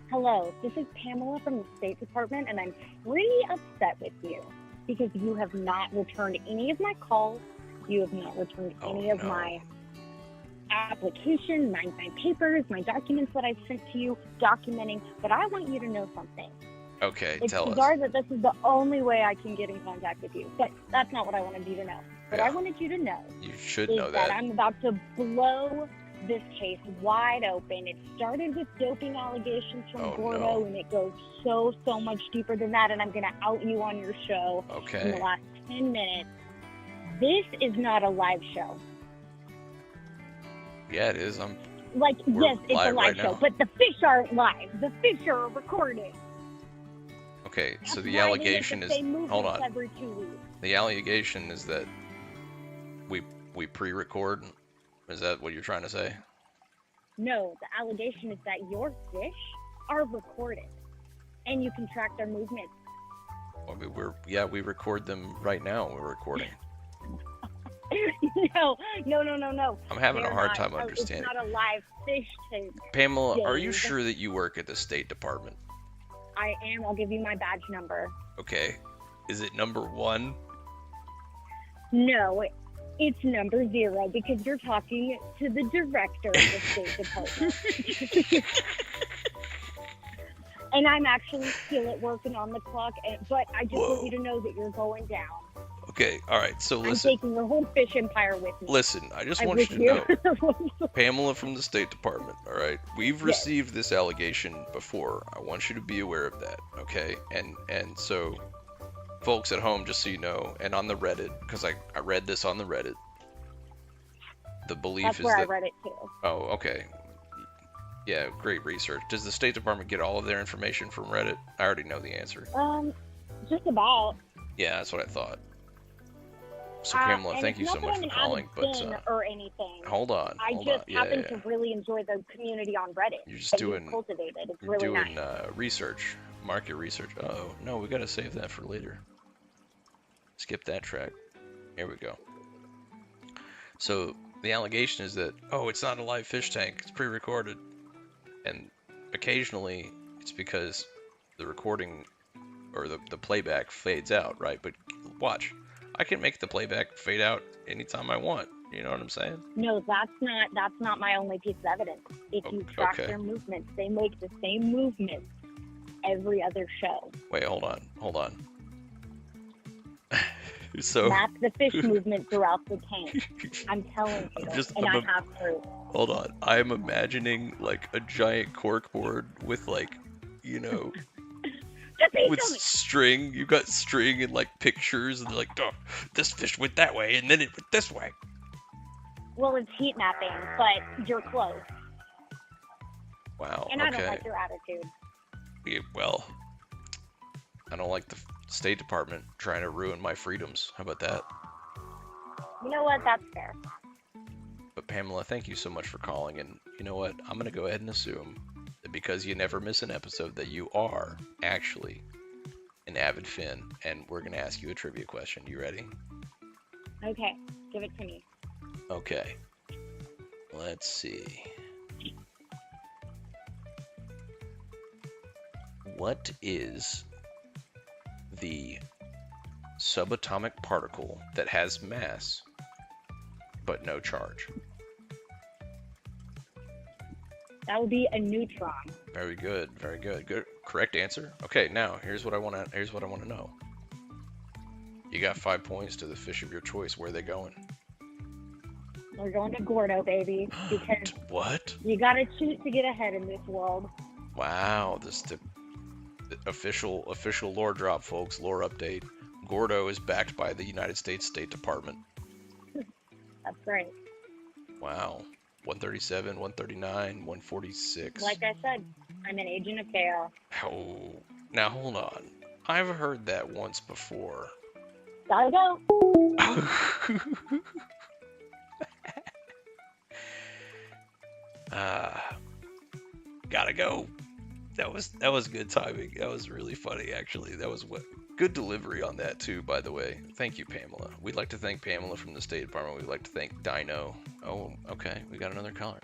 Hello, this is Pamela from the State Department, and I'm pretty upset with you because you have not returned any of my calls. You have not returned any of my application, my papers, my documents that I've sent to you documenting. But I want you to know something. Okay, tell us. It's bizarre that this is the only way I can get in contact with you, but that's not what I wanted you to know. What I wanted you to know, you should know that I'm about to blow this case wide open. It started with doping allegations from Gordo, and it goes so much deeper than that, and I'm going to out you on your show in the last 10 minutes. This is not a live show. Yeah, it is. Yes, it's a live show, but the fish aren't live. The fish are recorded. Okay, so the allegation is, hold on. Every 2 weeks. The allegation is that we pre-record. Is that what you're trying to say? No, the allegation is that your fish are recorded, and you can track their movements. I mean, we record them right now. We're recording. No. I'm having a hard time understanding. It's not a live fish tape. Pamela, are you sure that you work at the State Department? I am. I'll give you my badge number. Okay. Is it number 1? No, it's number 0 because you're talking to the director of the State Department. And I'm actually still at work and on the clock, but I just want you to know that you're going down. Okay, all right, so listen. I'm taking your whole fish empire with me. Listen, I just want you to know, Pamela from the State Department, all right? We've received this allegation before. I want you to be aware of that, okay? And so, folks at home, just so you know, and on the Reddit, because I read this on the Reddit, the belief That's is where that... I read it too. Oh, okay. Yeah, great research. Does the State Department get all of their information from Reddit? I already know the answer. Just about. Yeah, that's what I thought. So Pamela, thank you so much for calling. But or anything. Hold on. I just happen to really enjoy the community on Reddit. You're just doing cultivated. It's you're really doing nice. Research, market research. Oh no, we gotta save that for later. Skip that track. Here we go. So the allegation is that it's not a live fish tank. It's pre-recorded, and occasionally it's because the recording or the playback fades out, right? But watch. I can make the playback fade out anytime I want. You know what I'm saying? No, that's not my only piece of evidence. If you track their movements, they make the same movements every other show. Wait, hold on. So map the fish movement throughout the tank. I'm telling you, I have proof. Hold on. I'm imagining like a giant cork board with with string. You got string and like pictures, and they're like, this fish went that way, and then it went this way. Well, it's heat mapping, but you're close. Wow. And I don't like your attitude. Yeah, well, I don't like the State Department trying to ruin my freedoms. How about that? You know what? That's fair. But Pamela, thank you so much for calling, and you know what? I'm gonna go ahead and assume that because you never miss an episode, that you are actually an avid Finn, and we're gonna ask you a trivia question. You ready? Okay, give it to me. Okay. Let's see. What is the subatomic particle that has mass but no charge? That would be a neutron. Very good, very good. Good, correct answer. Okay, now here's what I want to know. You got 5 points to the fish of your choice. Where are they going? We're going to Gordo, baby, because what? You gotta cheat to get ahead in this world. Wow, this the official lore drop, folks. Lore update. Gordo is backed by the United States State Department. That's right. Wow. 137, 139, 146. Like I said, I'm an agent of chaos. Oh, now hold on. I've heard that once before. Gotta go. Gotta go. That was good timing. That was really funny, actually. That was good delivery on that too, by the way. Thank you, Pamela. We'd like to thank Pamela from the State Department. We'd like to thank Dino. Oh, okay. We got another caller.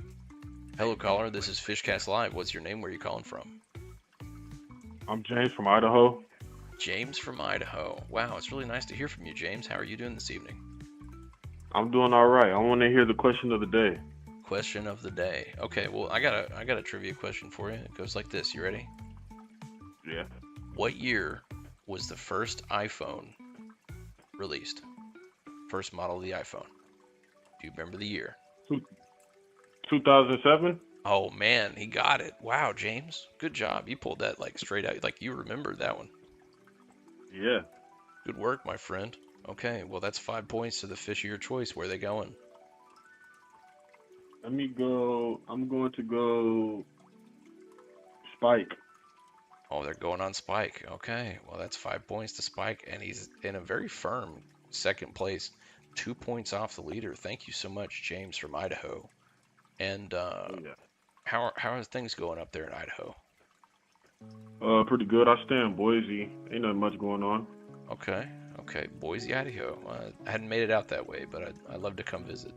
Hello, caller. This is FIshcast Live. What's your name? Where are you calling from? I'm James from Idaho. James from Idaho. Wow, it's really nice to hear from you, James. How are you doing this evening? I'm doing all right. I want to hear the question of the day. Question of the day. Okay, well, I got a trivia question for you. It goes like this. You ready? Yeah. What year was the first iPhone released? First model of the iPhone. Do you remember the year? 2007? Oh man, he got it. Wow, James. Good job. You pulled that like straight out. Like you remembered that one. Yeah. Good work, my friend. Okay, well that's 5 points to the fish of your choice. Where are they going? Let me go. I'm going to go Spike. Oh, they're going on Spike. Okay, well that's 5 points to Spike, and he's in a very firm second place, 2 points off the leader. Thank you so much, James from Idaho. And Yeah. how are things going up there in Idaho? Pretty good. I stay in Boise. Ain't nothing much going on. Okay, Boise, Idaho. I hadn't made it out that way, but I'd love to come visit.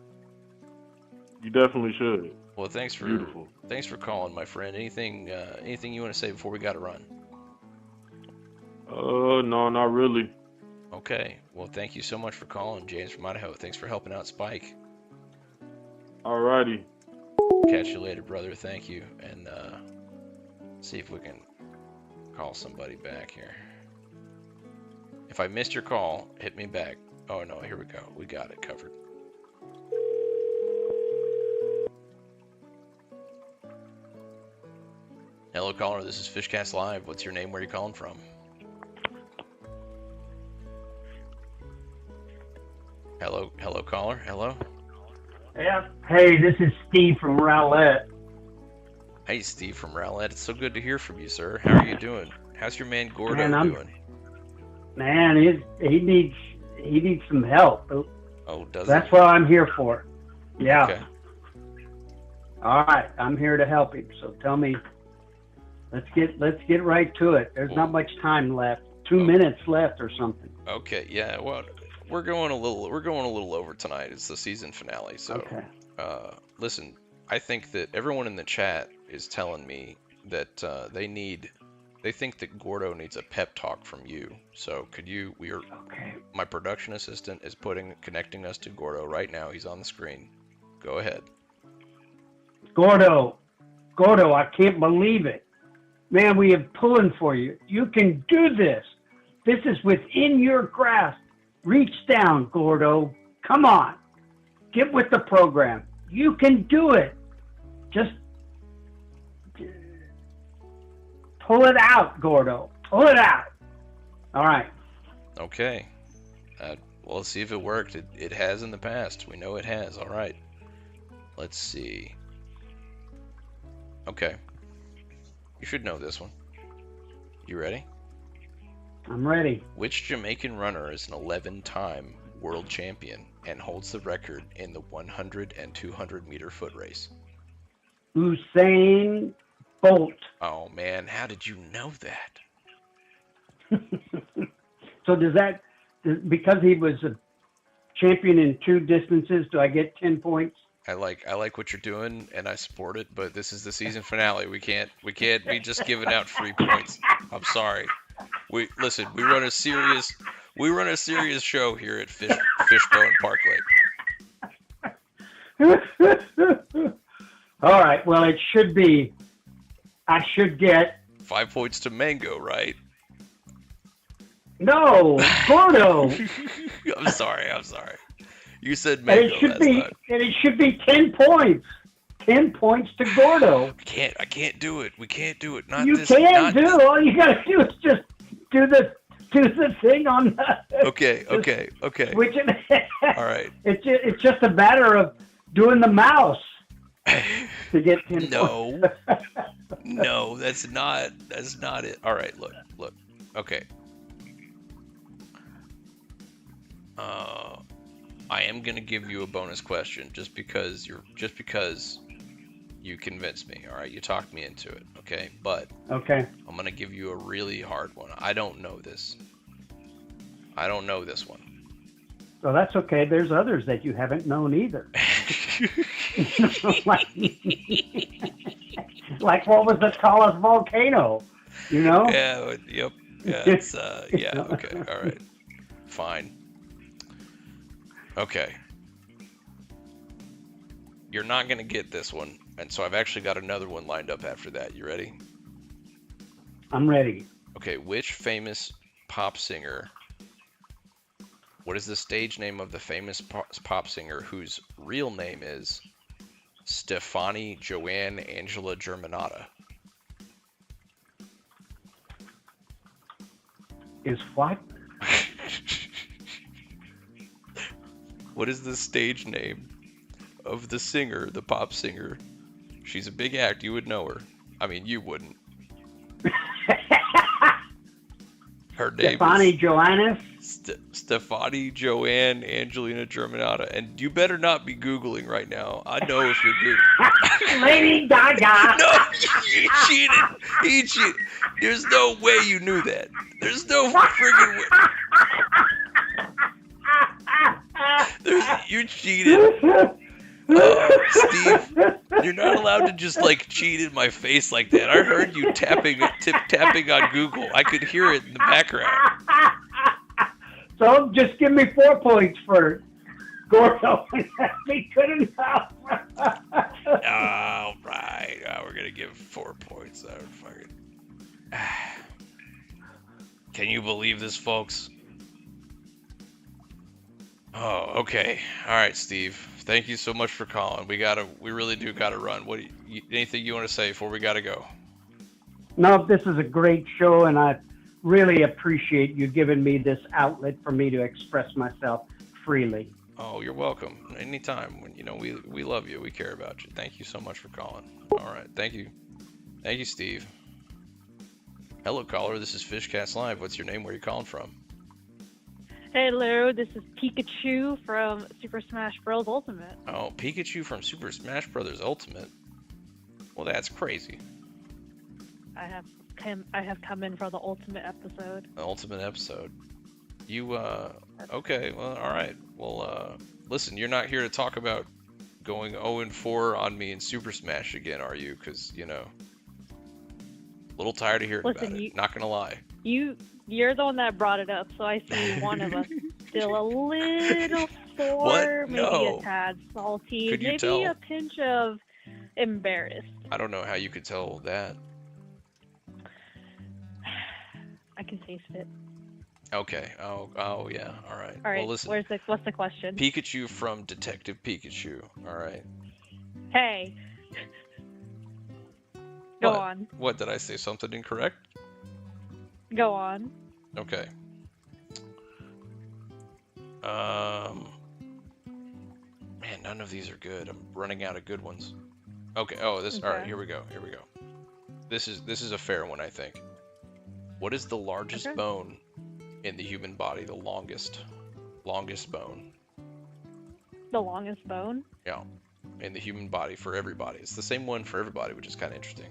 You definitely should. Well, thanks for calling, my friend. Anything you want to say before we got to run? No, not really. Okay. Well, thank you so much for calling, James from Idaho. Thanks for helping out Spike. Alrighty. Catch you later, brother. Thank you. And see if we can call somebody back here. If I missed your call, hit me back. Oh no, here we go. We got it covered. Hello, caller. This is FIshcast Live. What's your name? Where are you calling from? Hello, caller. Hello. Yeah. Hey, this is Steve from Rowlett. Hey, Steve from Rowlett. It's so good to hear from you, sir. How are you doing? How's your man Gordo doing? Man, he needs some help. Oh, does That's he? what I'm here for. Yeah. Okay. All right, I'm here to help him. So tell me, let's get right to it. There's not much time left. 2 minutes left or something. Okay. Yeah. Well, we're going a little over tonight. It's the season finale. So, okay. Listen, I think that everyone in the chat is telling me that they think that Gordo needs a pep talk from you. So Okay. My production assistant is connecting us to Gordo right now. He's on the screen. Go ahead. Gordo, I can't believe it. Man, we have pulling for you. You can do this. This is within your grasp. Reach down, Gordo. Come on. Get with the program. You can do it. Just pull it out, Gordo. Pull it out. All right. Okay. Well, let's see if it worked. It has in the past. We know it has. All right. Let's see. Okay. You should know this one. You ready? I'm ready. Which Jamaican runner is an 11-time world champion and holds the record in the 100 and 200 meter foot race? Usain Bolt. Oh man, how did you know that? So because he was a champion in 2 distances, do I get 10 points? I like what you're doing, and I support it. But this is the season finale. We can't be just giving out free points. I'm sorry. We run a serious show here at Fishbone Parkway. All right. Well, it should be. I should get 5 points to Mango, right? No, Gordo. I'm sorry. You said Mango. And it should be 10 points. 10 points to Gordo. I can't do it. We can't do it. All you gotta do is just do the thing on the Okay. Which all right. It's just a matter of doing the mouse to get 10 points. No, that's not it. All right, look. Okay. I am gonna give you a bonus question just because you convinced me. All right, you talked me into it. Okay, but okay, I'm gonna give you a really hard one. I don't know this one. So that's okay. There's others that you haven't known either. like what was the tallest volcano? You know? Yeah. Yep. Yeah. It's yeah. Okay. All right. Fine. Okay. You're not gonna get this one, and so I've actually got another one lined up after that. You ready? I'm ready. Okay. Which famous pop singer? What is the stage name of the famous pop singer whose real name is Stefani Joanne Angela Germanata? Is what? What is the stage name of the singer, the pop singer? She's a big act. You would know her. I mean, you wouldn't. Her name Stefani Joanne. Stefani Joanne Angelina Germanata. And you better not be Googling right now. I know if you're Googling. Lady Gaga. No, he cheated. There's no way you knew that. There's no friggin' way. You cheated. Steve, you're not allowed to just cheat in my face like that. I heard you tapping on Google. I could hear it in the background. So just give me 4 points for Gordo. Be good enough. All right. We're gonna give 4 points. Can you believe this, folks? Oh, okay. All right, Steve. Thank you so much for calling. We really do gotta run. Anything you want to say before we gotta go? No, this is a great show, and I really appreciate you giving me this outlet for me to express myself freely. Oh, you're welcome. Anytime. We love you. We care about you. Thank you so much for calling. All right. Thank you. Thank you, Steve. Hello, caller. This is FIshcast Live. What's your name? Where are you calling from? Hello, this is Pikachu from Super Smash Bros. Ultimate. Oh, Pikachu from Super Smash Bros. Ultimate? Well, that's crazy. I have come in for the Ultimate episode. The Ultimate episode. You, okay, well, alright. Well, listen, you're not here to talk about going 0-4 on me in Super Smash again, are you? Because, a little tired of hearing about it. Not gonna lie. You're the one that brought it up, so I see one of us still a little sore, maybe a tad salty, maybe tell? A pinch of embarrassed. I don't know how you could tell that. I can taste it. Okay. Oh yeah. All right. All right. Well, listen. What's the question? Pikachu from Detective Pikachu. All right. Hey. Go on. What, did I say something incorrect? Go on. Okay. Man, none of these are good. I'm running out of good ones. Okay. Oh, this. Okay. All right. Here we go. This is a fair one, I think. What is the largest bone in the human body? The longest bone. The longest bone? Yeah, in the human body for everybody. It's the same one for everybody, which is kind of interesting.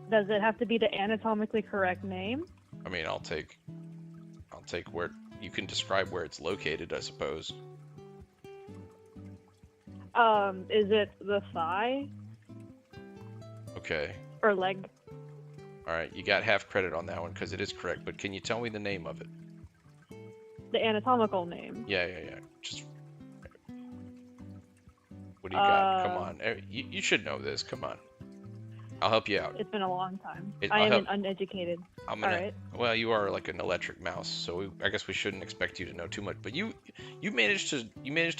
Does it have to be the anatomically correct name? I mean, I'll take where you can describe where it's located, I suppose. Is it the thigh? Okay. Or leg? All right, you got half credit on that one because it is correct. But can you tell me the name of it? The anatomical name. Yeah. Just what do you got? Come on, you should know this. Come on, I'll help you out. It's been a long time. I am an uneducated. Alright. Well, you are like an electric mouse, so I guess we shouldn't expect you to know too much. But you managed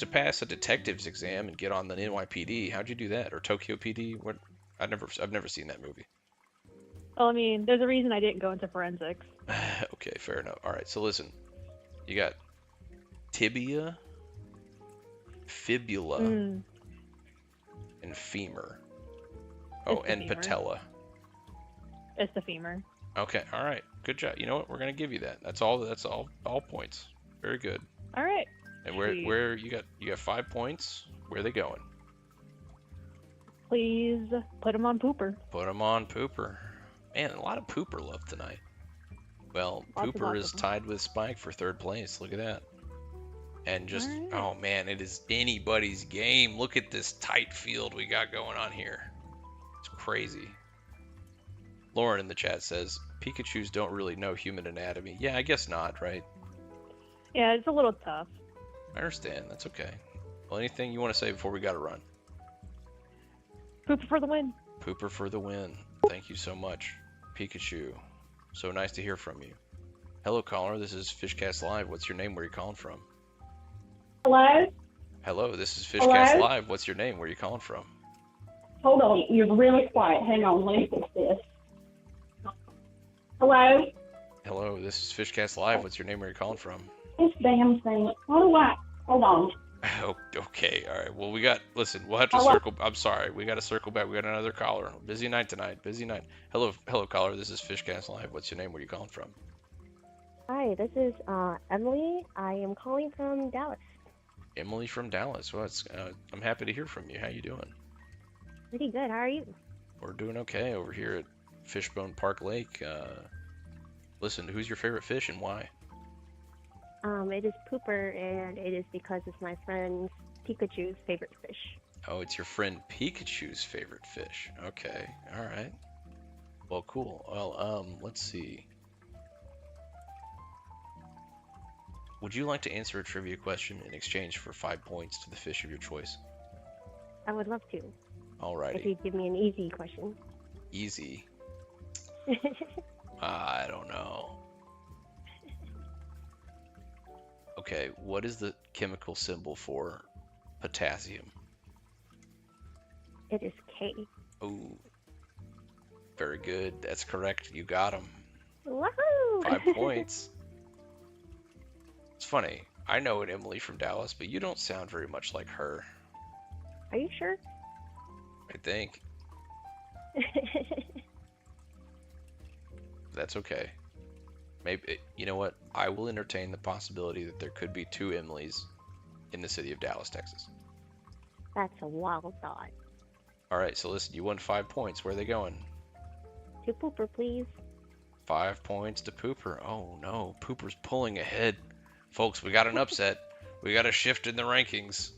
to pass a detective's exam and get on the NYPD. How'd you do that? Or Tokyo PD? What? I've never seen that movie. Well, I mean, there's a reason I didn't go into forensics. Okay, fair enough. All right, so listen, you got tibia, fibula, and femur. Oh, and femur. Patella. It's the femur. Okay, all right, good job. You know what? We're gonna give you that. That's all points. Very good. All right. And where you got 5 points? Where are they going? Please put them on Pooper. Put them on Pooper. Man, a lot of Pooper love tonight. Well, Pooper is tied with Spike for 3rd place. Look at that. And just, oh man, it is anybody's game. Look at this tight field we got going on here. It's crazy. Lauren in the chat says, Pikachus don't really know human anatomy. Yeah, I guess not, right? Yeah, it's a little tough. I understand. That's okay. Well, anything you want to say before we got to run? Pooper for the win. Pooper for the win. Thank you so much, Pikachu. So nice to hear from you. Hello, caller. This is FIshcast Live. What's your name? Where are you calling from? Hello? Hello, this is FIshcast Live. What's your name? Where are you calling from? Hold on. You're really quiet. Hang on. Let me fix this. Hello? Hello, this is FIshcast Live. What's your name? Where are you calling from? This damn thing. Hold on. Oh, okay, all right. Well, listen, we'll have to circle. I'm sorry. We got to circle back. We got another caller. Busy night tonight. Busy night. Hello, caller. This is FIshcast Live. What's your name? Where are you calling from? Hi, this is Emily. I am calling from Dallas. Emily from Dallas. Well, I'm happy to hear from you. How you doing? Pretty good. How are you? We're doing okay over here at Fishbone Park Lake. Listen, who's your favorite fish and why? It is Pooper, and it is because it's my friend Pikachu's favorite fish. Oh, it's your friend Pikachu's favorite fish. Okay, all right. Well, cool. Well, let's see. Would you like to answer a trivia question in exchange for 5 points to the fish of your choice? I would love to. Alrighty. If you give me an easy question. Easy? I don't know. Okay, what is the chemical symbol for potassium? It is K. Ooh. Very good. That's correct. You got him. Woohoo! 5 points. It's funny. I know an Emily from Dallas, but you don't sound very much like her. Are you sure? I think. That's okay. Maybe, you know what? I will entertain the possibility that there could be 2 Emilys in the city of Dallas, Texas. That's a wild thought. Alright, so listen, you won 5 points. Where are they going? To Pooper, please. 5 points to Pooper. Oh no, Pooper's pulling ahead. Folks, we got an upset. We got a shift in the rankings.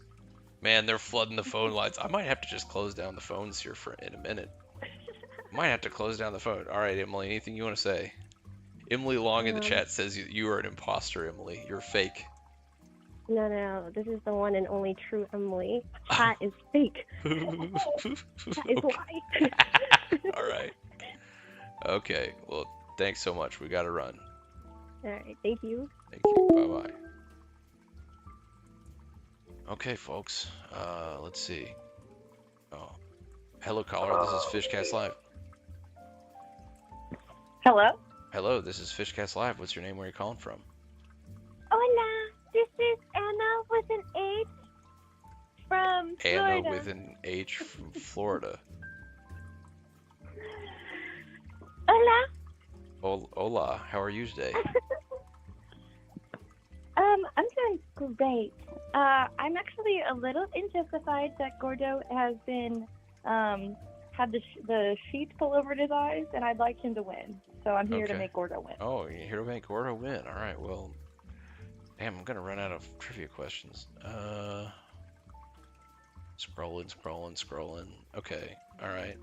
Man, they're flooding the phone lines. I might have to just close down the phones here in a minute. Might have to close down the phone. Alright, Emily, anything you want to say? Emily Long in the chat says you are an imposter, Emily. You're fake. No. This is the one and only true Emily. Chat is fake. That is lie. Alright. Okay, well, thanks so much. We gotta run. Alright, thank you. Thank you. Bye-bye. Okay, folks. Let's see. Oh. Hello, caller. This is FIshcast Live. Hello? Hello, this is FIshcast Live. What's your name? Where are you calling from? Hola, this is Anna with an H from Florida. Anna with an H from Florida. Hola. Hola. How are you today? I'm doing great. I'm actually a little injustified that Gordo has been had the sheet pull over his eyes, and I'd like him to win. So I'm here to make Gordo win. Oh, you're here to make Gordo win. All right. Well, damn, I'm gonna run out of trivia questions. Scrolling. Okay, all right.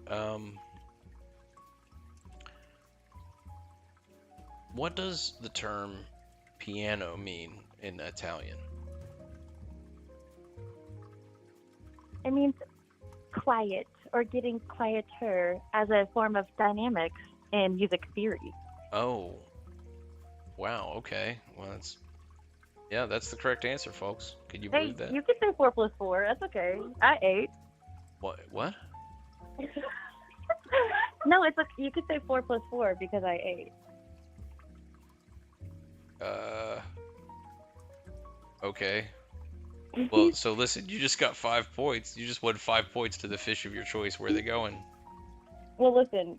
What does the term piano mean in Italian? It means quiet or getting quieter as a form of dynamics in music theory. Oh, wow. Okay. Well, that's the correct answer, folks. Can you believe that? You could say 4 + 4. That's okay. I ate. What? No, it's you could say 4 + 4 because I ate. Okay. Well, so listen, you just got 5 points. You just won 5 points to the fish of your choice. Where are they going? Well, listen.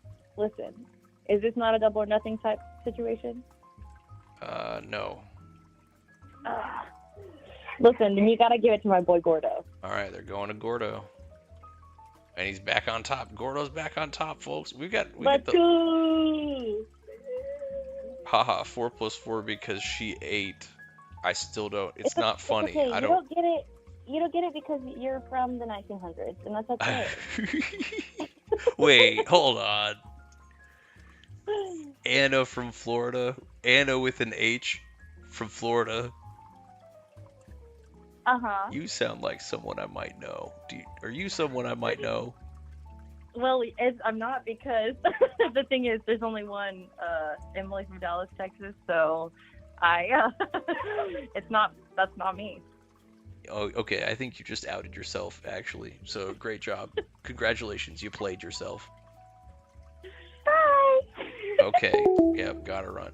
Is this not a double or nothing type situation? No. Listen, you gotta give it to my boy Gordo. All right, they're going to Gordo. And he's back on top. Gordo's back on top, folks. We got the... Haha, 4 + 4 because she ate. I still don't. It's not funny. Okay. I don't. You don't get it. You don't get it because you're from the 1900s, and that's okay. Wait, hold on. Anna from Florida. Anna with an H from Florida. Uh-huh. You sound like someone I might know. Are you someone I might know? Well, I'm not because the thing is, there's only one Emily from Dallas, Texas, so that's not me. Oh, okay. I think you just outed yourself, actually. So great job. Congratulations, you played yourself. Bye. Okay. Yep, gotta run.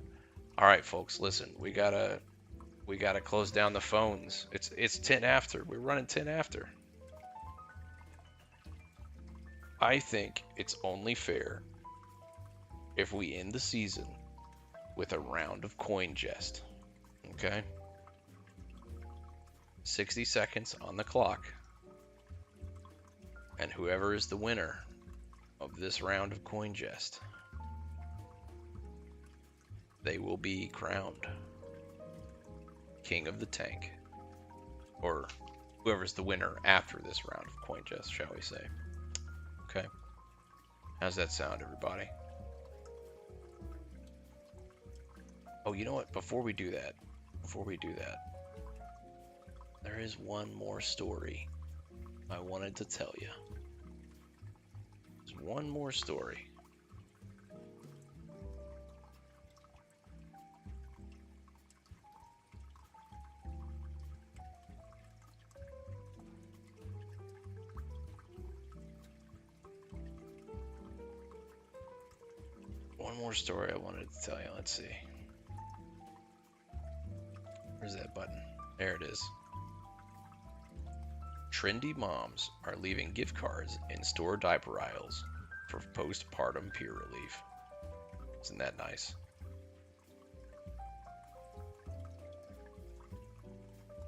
All right, folks. Listen, we gotta close down the phones. It's 10 after. We're running 10 after. I think it's only fair if we end the season with a round of coin jest. Okay? 60 seconds on the clock. And whoever is the winner of this round of coin jest, they will be crowned King of the Tank. Or whoever's the winner after this round of coin jest, shall we say. Okay. How's that sound, everybody? Oh, you know what? Before we do that, there is one more story I wanted to tell you. There's one more story. One more story I wanted to tell you. Let's see. Where's that button? There it is. Trendy moms are leaving gift cards in store diaper aisles for postpartum peer relief. Isn't that nice?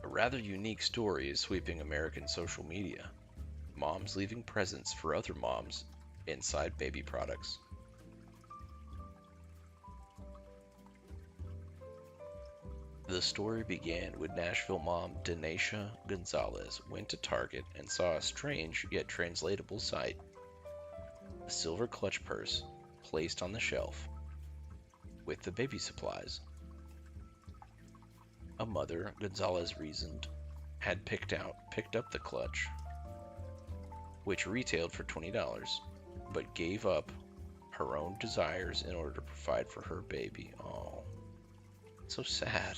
A rather unique story is sweeping American social media. Moms leaving presents for other moms inside baby products. The story began when Nashville mom Denisha Gonzalez went to Target and saw a strange yet translatable sight. A silver clutch purse placed on the shelf with the baby supplies. A mother, Gonzalez reasoned, had picked up the clutch, which retailed for $20, but gave up her own desires in order to provide for her baby. Oh, so sad.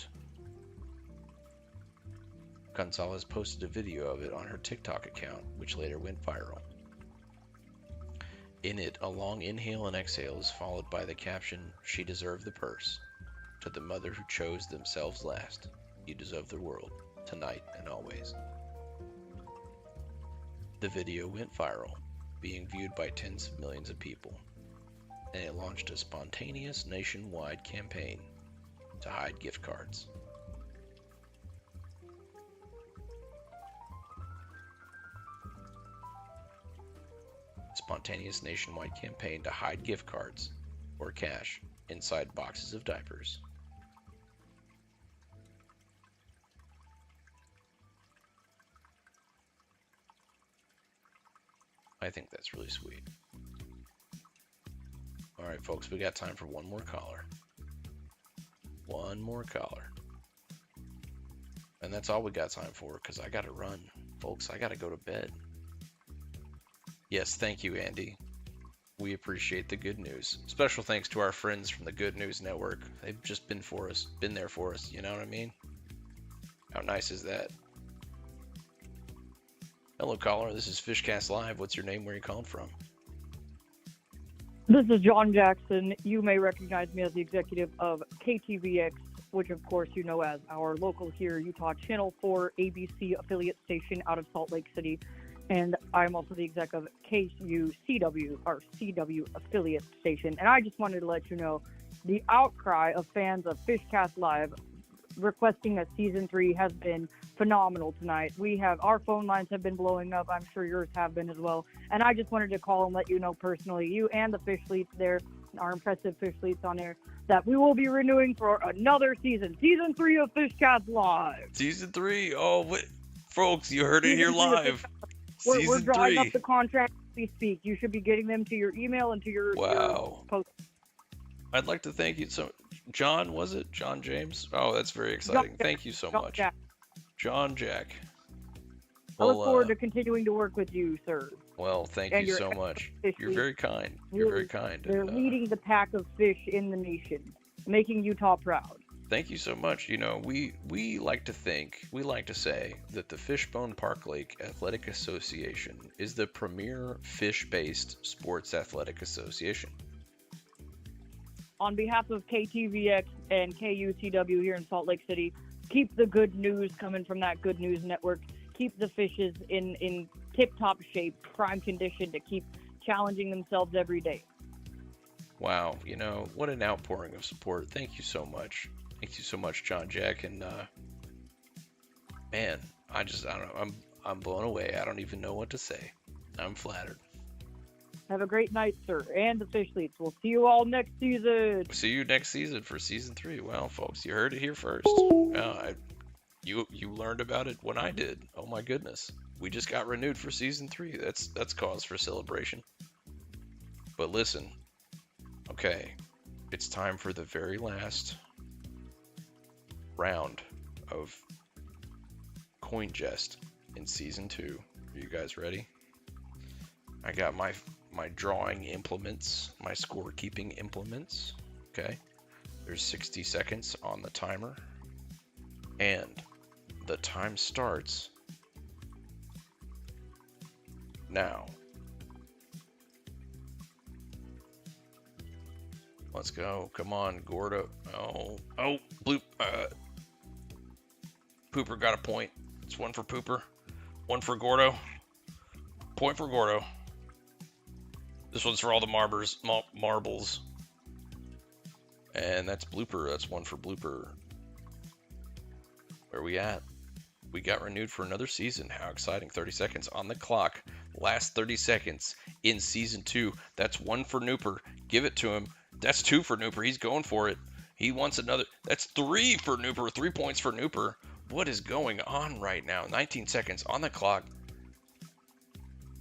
Gonzalez posted a video of it on her TikTok account, which later went viral. In it, a long inhale and exhale is followed by the caption, "She deserved the purse. To the mother who chose themselves last, you deserve the world, tonight and always." The video went viral, being viewed by tens of millions of people, and it launched a spontaneous nationwide campaign to hide gift cards. Spontaneous nationwide campaign to hide gift cards or cash inside boxes of diapers. I think that's really sweet. All right, folks, we got time for one more caller. One more caller. And that's all we got time for, because I got to run. Folks, I got to go to bed. Yes, thank you, Andy. We appreciate the good news. Special thanks to our friends from the Good News Network. They've just been there for us, you know what I mean? How nice is that? Hello, caller. This is FIshcast Live. What's your name? Where are you calling from? This is John Jackson. You may recognize me as the executive of KTVX, which of course you know as our local here, Utah Channel 4 ABC affiliate station out of Salt Lake City. And I'm also the exec of KUCW, our CW affiliate station. And I just wanted to let you know the outcry of fans of FIshcast Live requesting a season 3 has been phenomenal tonight. Our phone lines have been blowing up. I'm sure yours have been as well. And I just wanted to call and let you know personally, you and the fish leads there, our impressive fish leads on there, that we will be renewing for another season. Season 3 of FIshcast Live. Season 3. Oh, folks, you heard it here live. We're drawing up the contract as we speak. You should be getting them to your email and to your post. I'd like to thank you. So, John, was it? John James? Oh, that's very exciting. Thank you so much. John Jack. Well, I look forward to continuing to work with you, sir. Well, thank you so much. You're very kind. You're very kind. They're leading the pack of fish in the nation, making Utah proud. Thank you so much. You know, we like to say that the Fishbone Park Lake Athletic Association is the premier fish-based sports athletic association. On behalf of KTVX and KUCW here in Salt Lake City, keep the good news coming from that Good News Network. Keep the fishes in tip-top shape, prime condition to keep challenging themselves every day. Wow, you know, what an outpouring of support. Thank you so much. Thank you so much, John Jack. And man, I don't know. I'm blown away. I don't even know what to say. I'm flattered. Have a great night, sir, and the fish leads. We'll see you all next season. See you next season for season 3. Well, folks, you heard it here first. You learned about it when I did. Oh my goodness, we just got renewed for season 3. That's cause for celebration. But listen, okay, it's time for the very last round of Coin Jest in season 2. Are you guys ready? I got my drawing implements, my scorekeeping implements. Okay, there's 60 seconds on the timer, and the time starts now. Let's go. Come on, Gordo. Oh, bloop. Pooper got a point. It's one for Pooper, one for Gordo. Point for Gordo. This one's for all the marbles. And that's Blooper. That's one for Blooper. Where we at? We got renewed for another season. How exciting. 30 seconds on the clock. Last 30 seconds in season 2. That's one for Nooper. Give it to him. That's 2 for Nooper. He's going for it. He wants another. That's 3 for Nooper. 3 points for Nooper. What is going on right now? 19 seconds on the clock.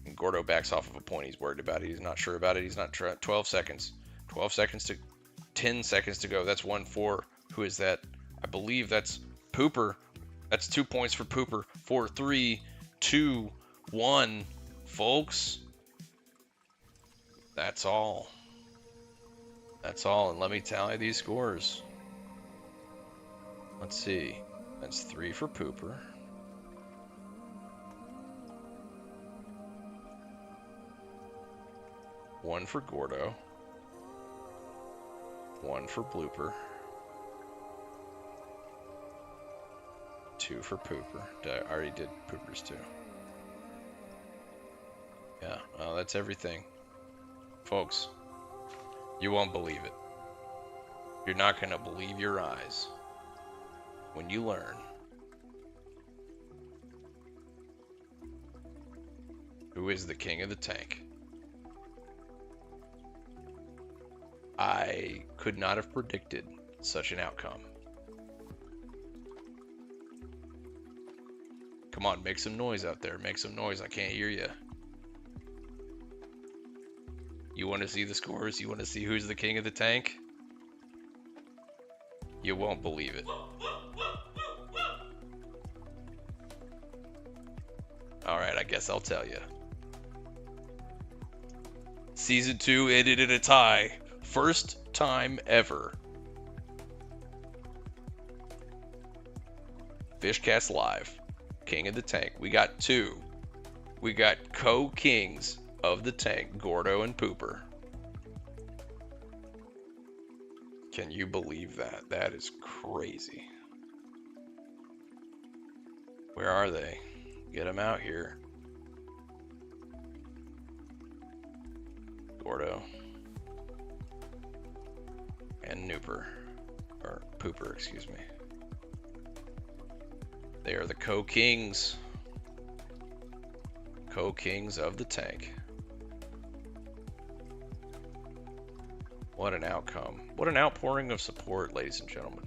And Gordo backs off of a point. He's worried about it. He's not sure about it. He's not 12 seconds. 12 seconds to 10 seconds to go. That's 1 for. Who is that? I believe that's Pooper. That's 2 points for Pooper. 4, 3, 2, 1. Folks, that's all. That's all. And let me tally these scores. Let's see. That's 3 for Pooper. One for Gordo. 1 for Blooper. 2 for Pooper. I already did Poopers too. Yeah, well, that's everything. Folks, you won't believe it. You're not going to believe your eyes when you learn who is the king of the tank. I could not have predicted such an outcome. Come on, make some noise out there. Make some noise. I can't hear you. You want to see the scores? You want to see who's the king of the tank? You won't believe it. Alright, I guess I'll tell you. Season 2 ended in a tie. First time ever. FIshcast Live. King of the Tank. We got two. We got co-kings of the tank, Gordo and Pooper. Can you believe that? That is crazy. Where are they? Get them out here. Gordo. And Nooper. Or Pooper, excuse me. They are the co-kings. Co-kings of the tank. What an outcome. What an outpouring of support, ladies and gentlemen.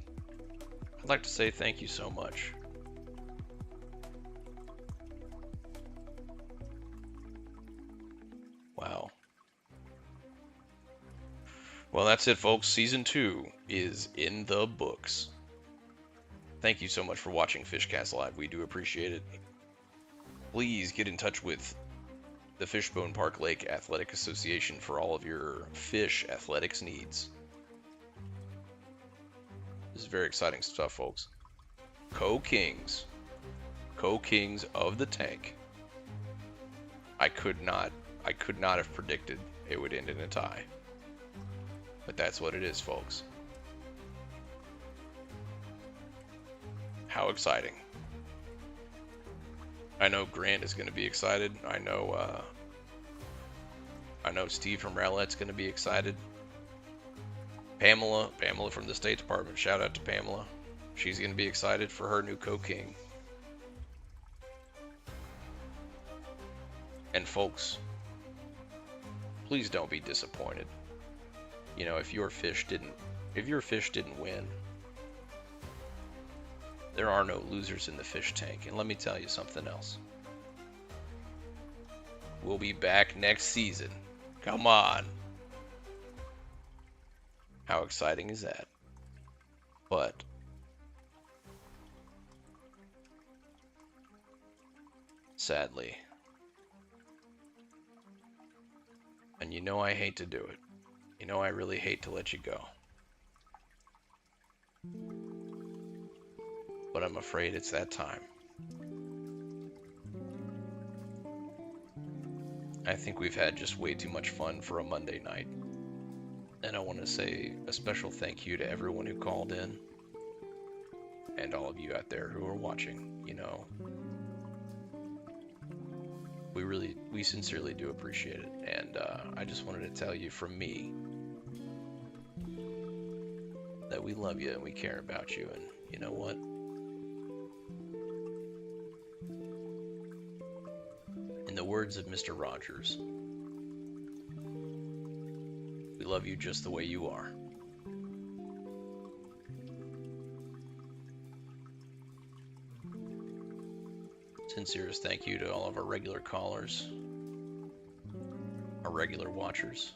I'd like to say thank you so much. Wow. Well, that's it, folks. Season 2 is in the books. Thank you so much for watching FIshcast Live. We do appreciate it. Please get in touch with the Fishbone Park Lake Athletic Association for all of your fish athletics needs. This is very exciting stuff, folks. Co-kings. Co-kings of the tank. I could not have predicted it would end in a tie. But that's what it is, folks. How exciting. I know Grant is going to be excited. I know Steve from Rowlett's going to be excited. Pamela from the State Department. Shout out to Pamela. She's going to be excited for her new co-king. And folks, please don't be disappointed. You know, if your fish didn't win, there are no losers in the fish tank. And let me tell you something else. We'll be back next season. Come on. How exciting is that? But sadly, and you know I hate to do it. You know I really hate to let you go. But I'm afraid it's that time. I think we've had just way too much fun for a Monday night. And I want to say a special thank you to everyone who called in. And all of you out there who are watching. You know, we sincerely do appreciate it. And I just wanted to tell you from me that we love you and we care about you. And you know what? In the words of Mr. Rogers, we love you just the way you are. Sincerest thank you to all of our regular callers, our regular watchers.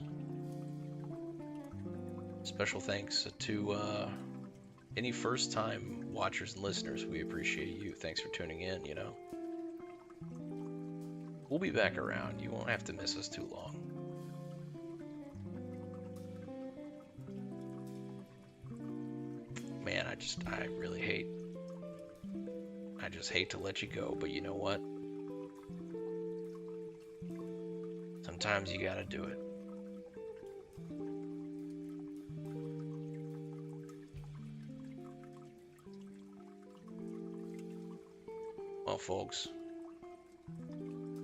Special thanks to any first-time watchers and listeners. We appreciate you. Thanks for tuning in, you know. We'll be back around. You won't have to miss us too long. Man, I just hate to let you go, but you know what? Sometimes you gotta do it. Well, folks,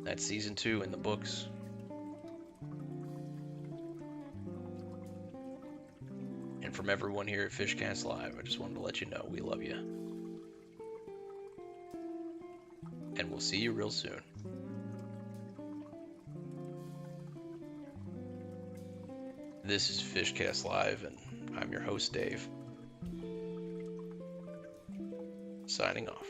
that's season 2 in the books. And from everyone here at FIshcast Live, I just wanted to let you know we love you. And we'll see you real soon. This is FIshcast Live, and I'm your host, Dave. Signing off.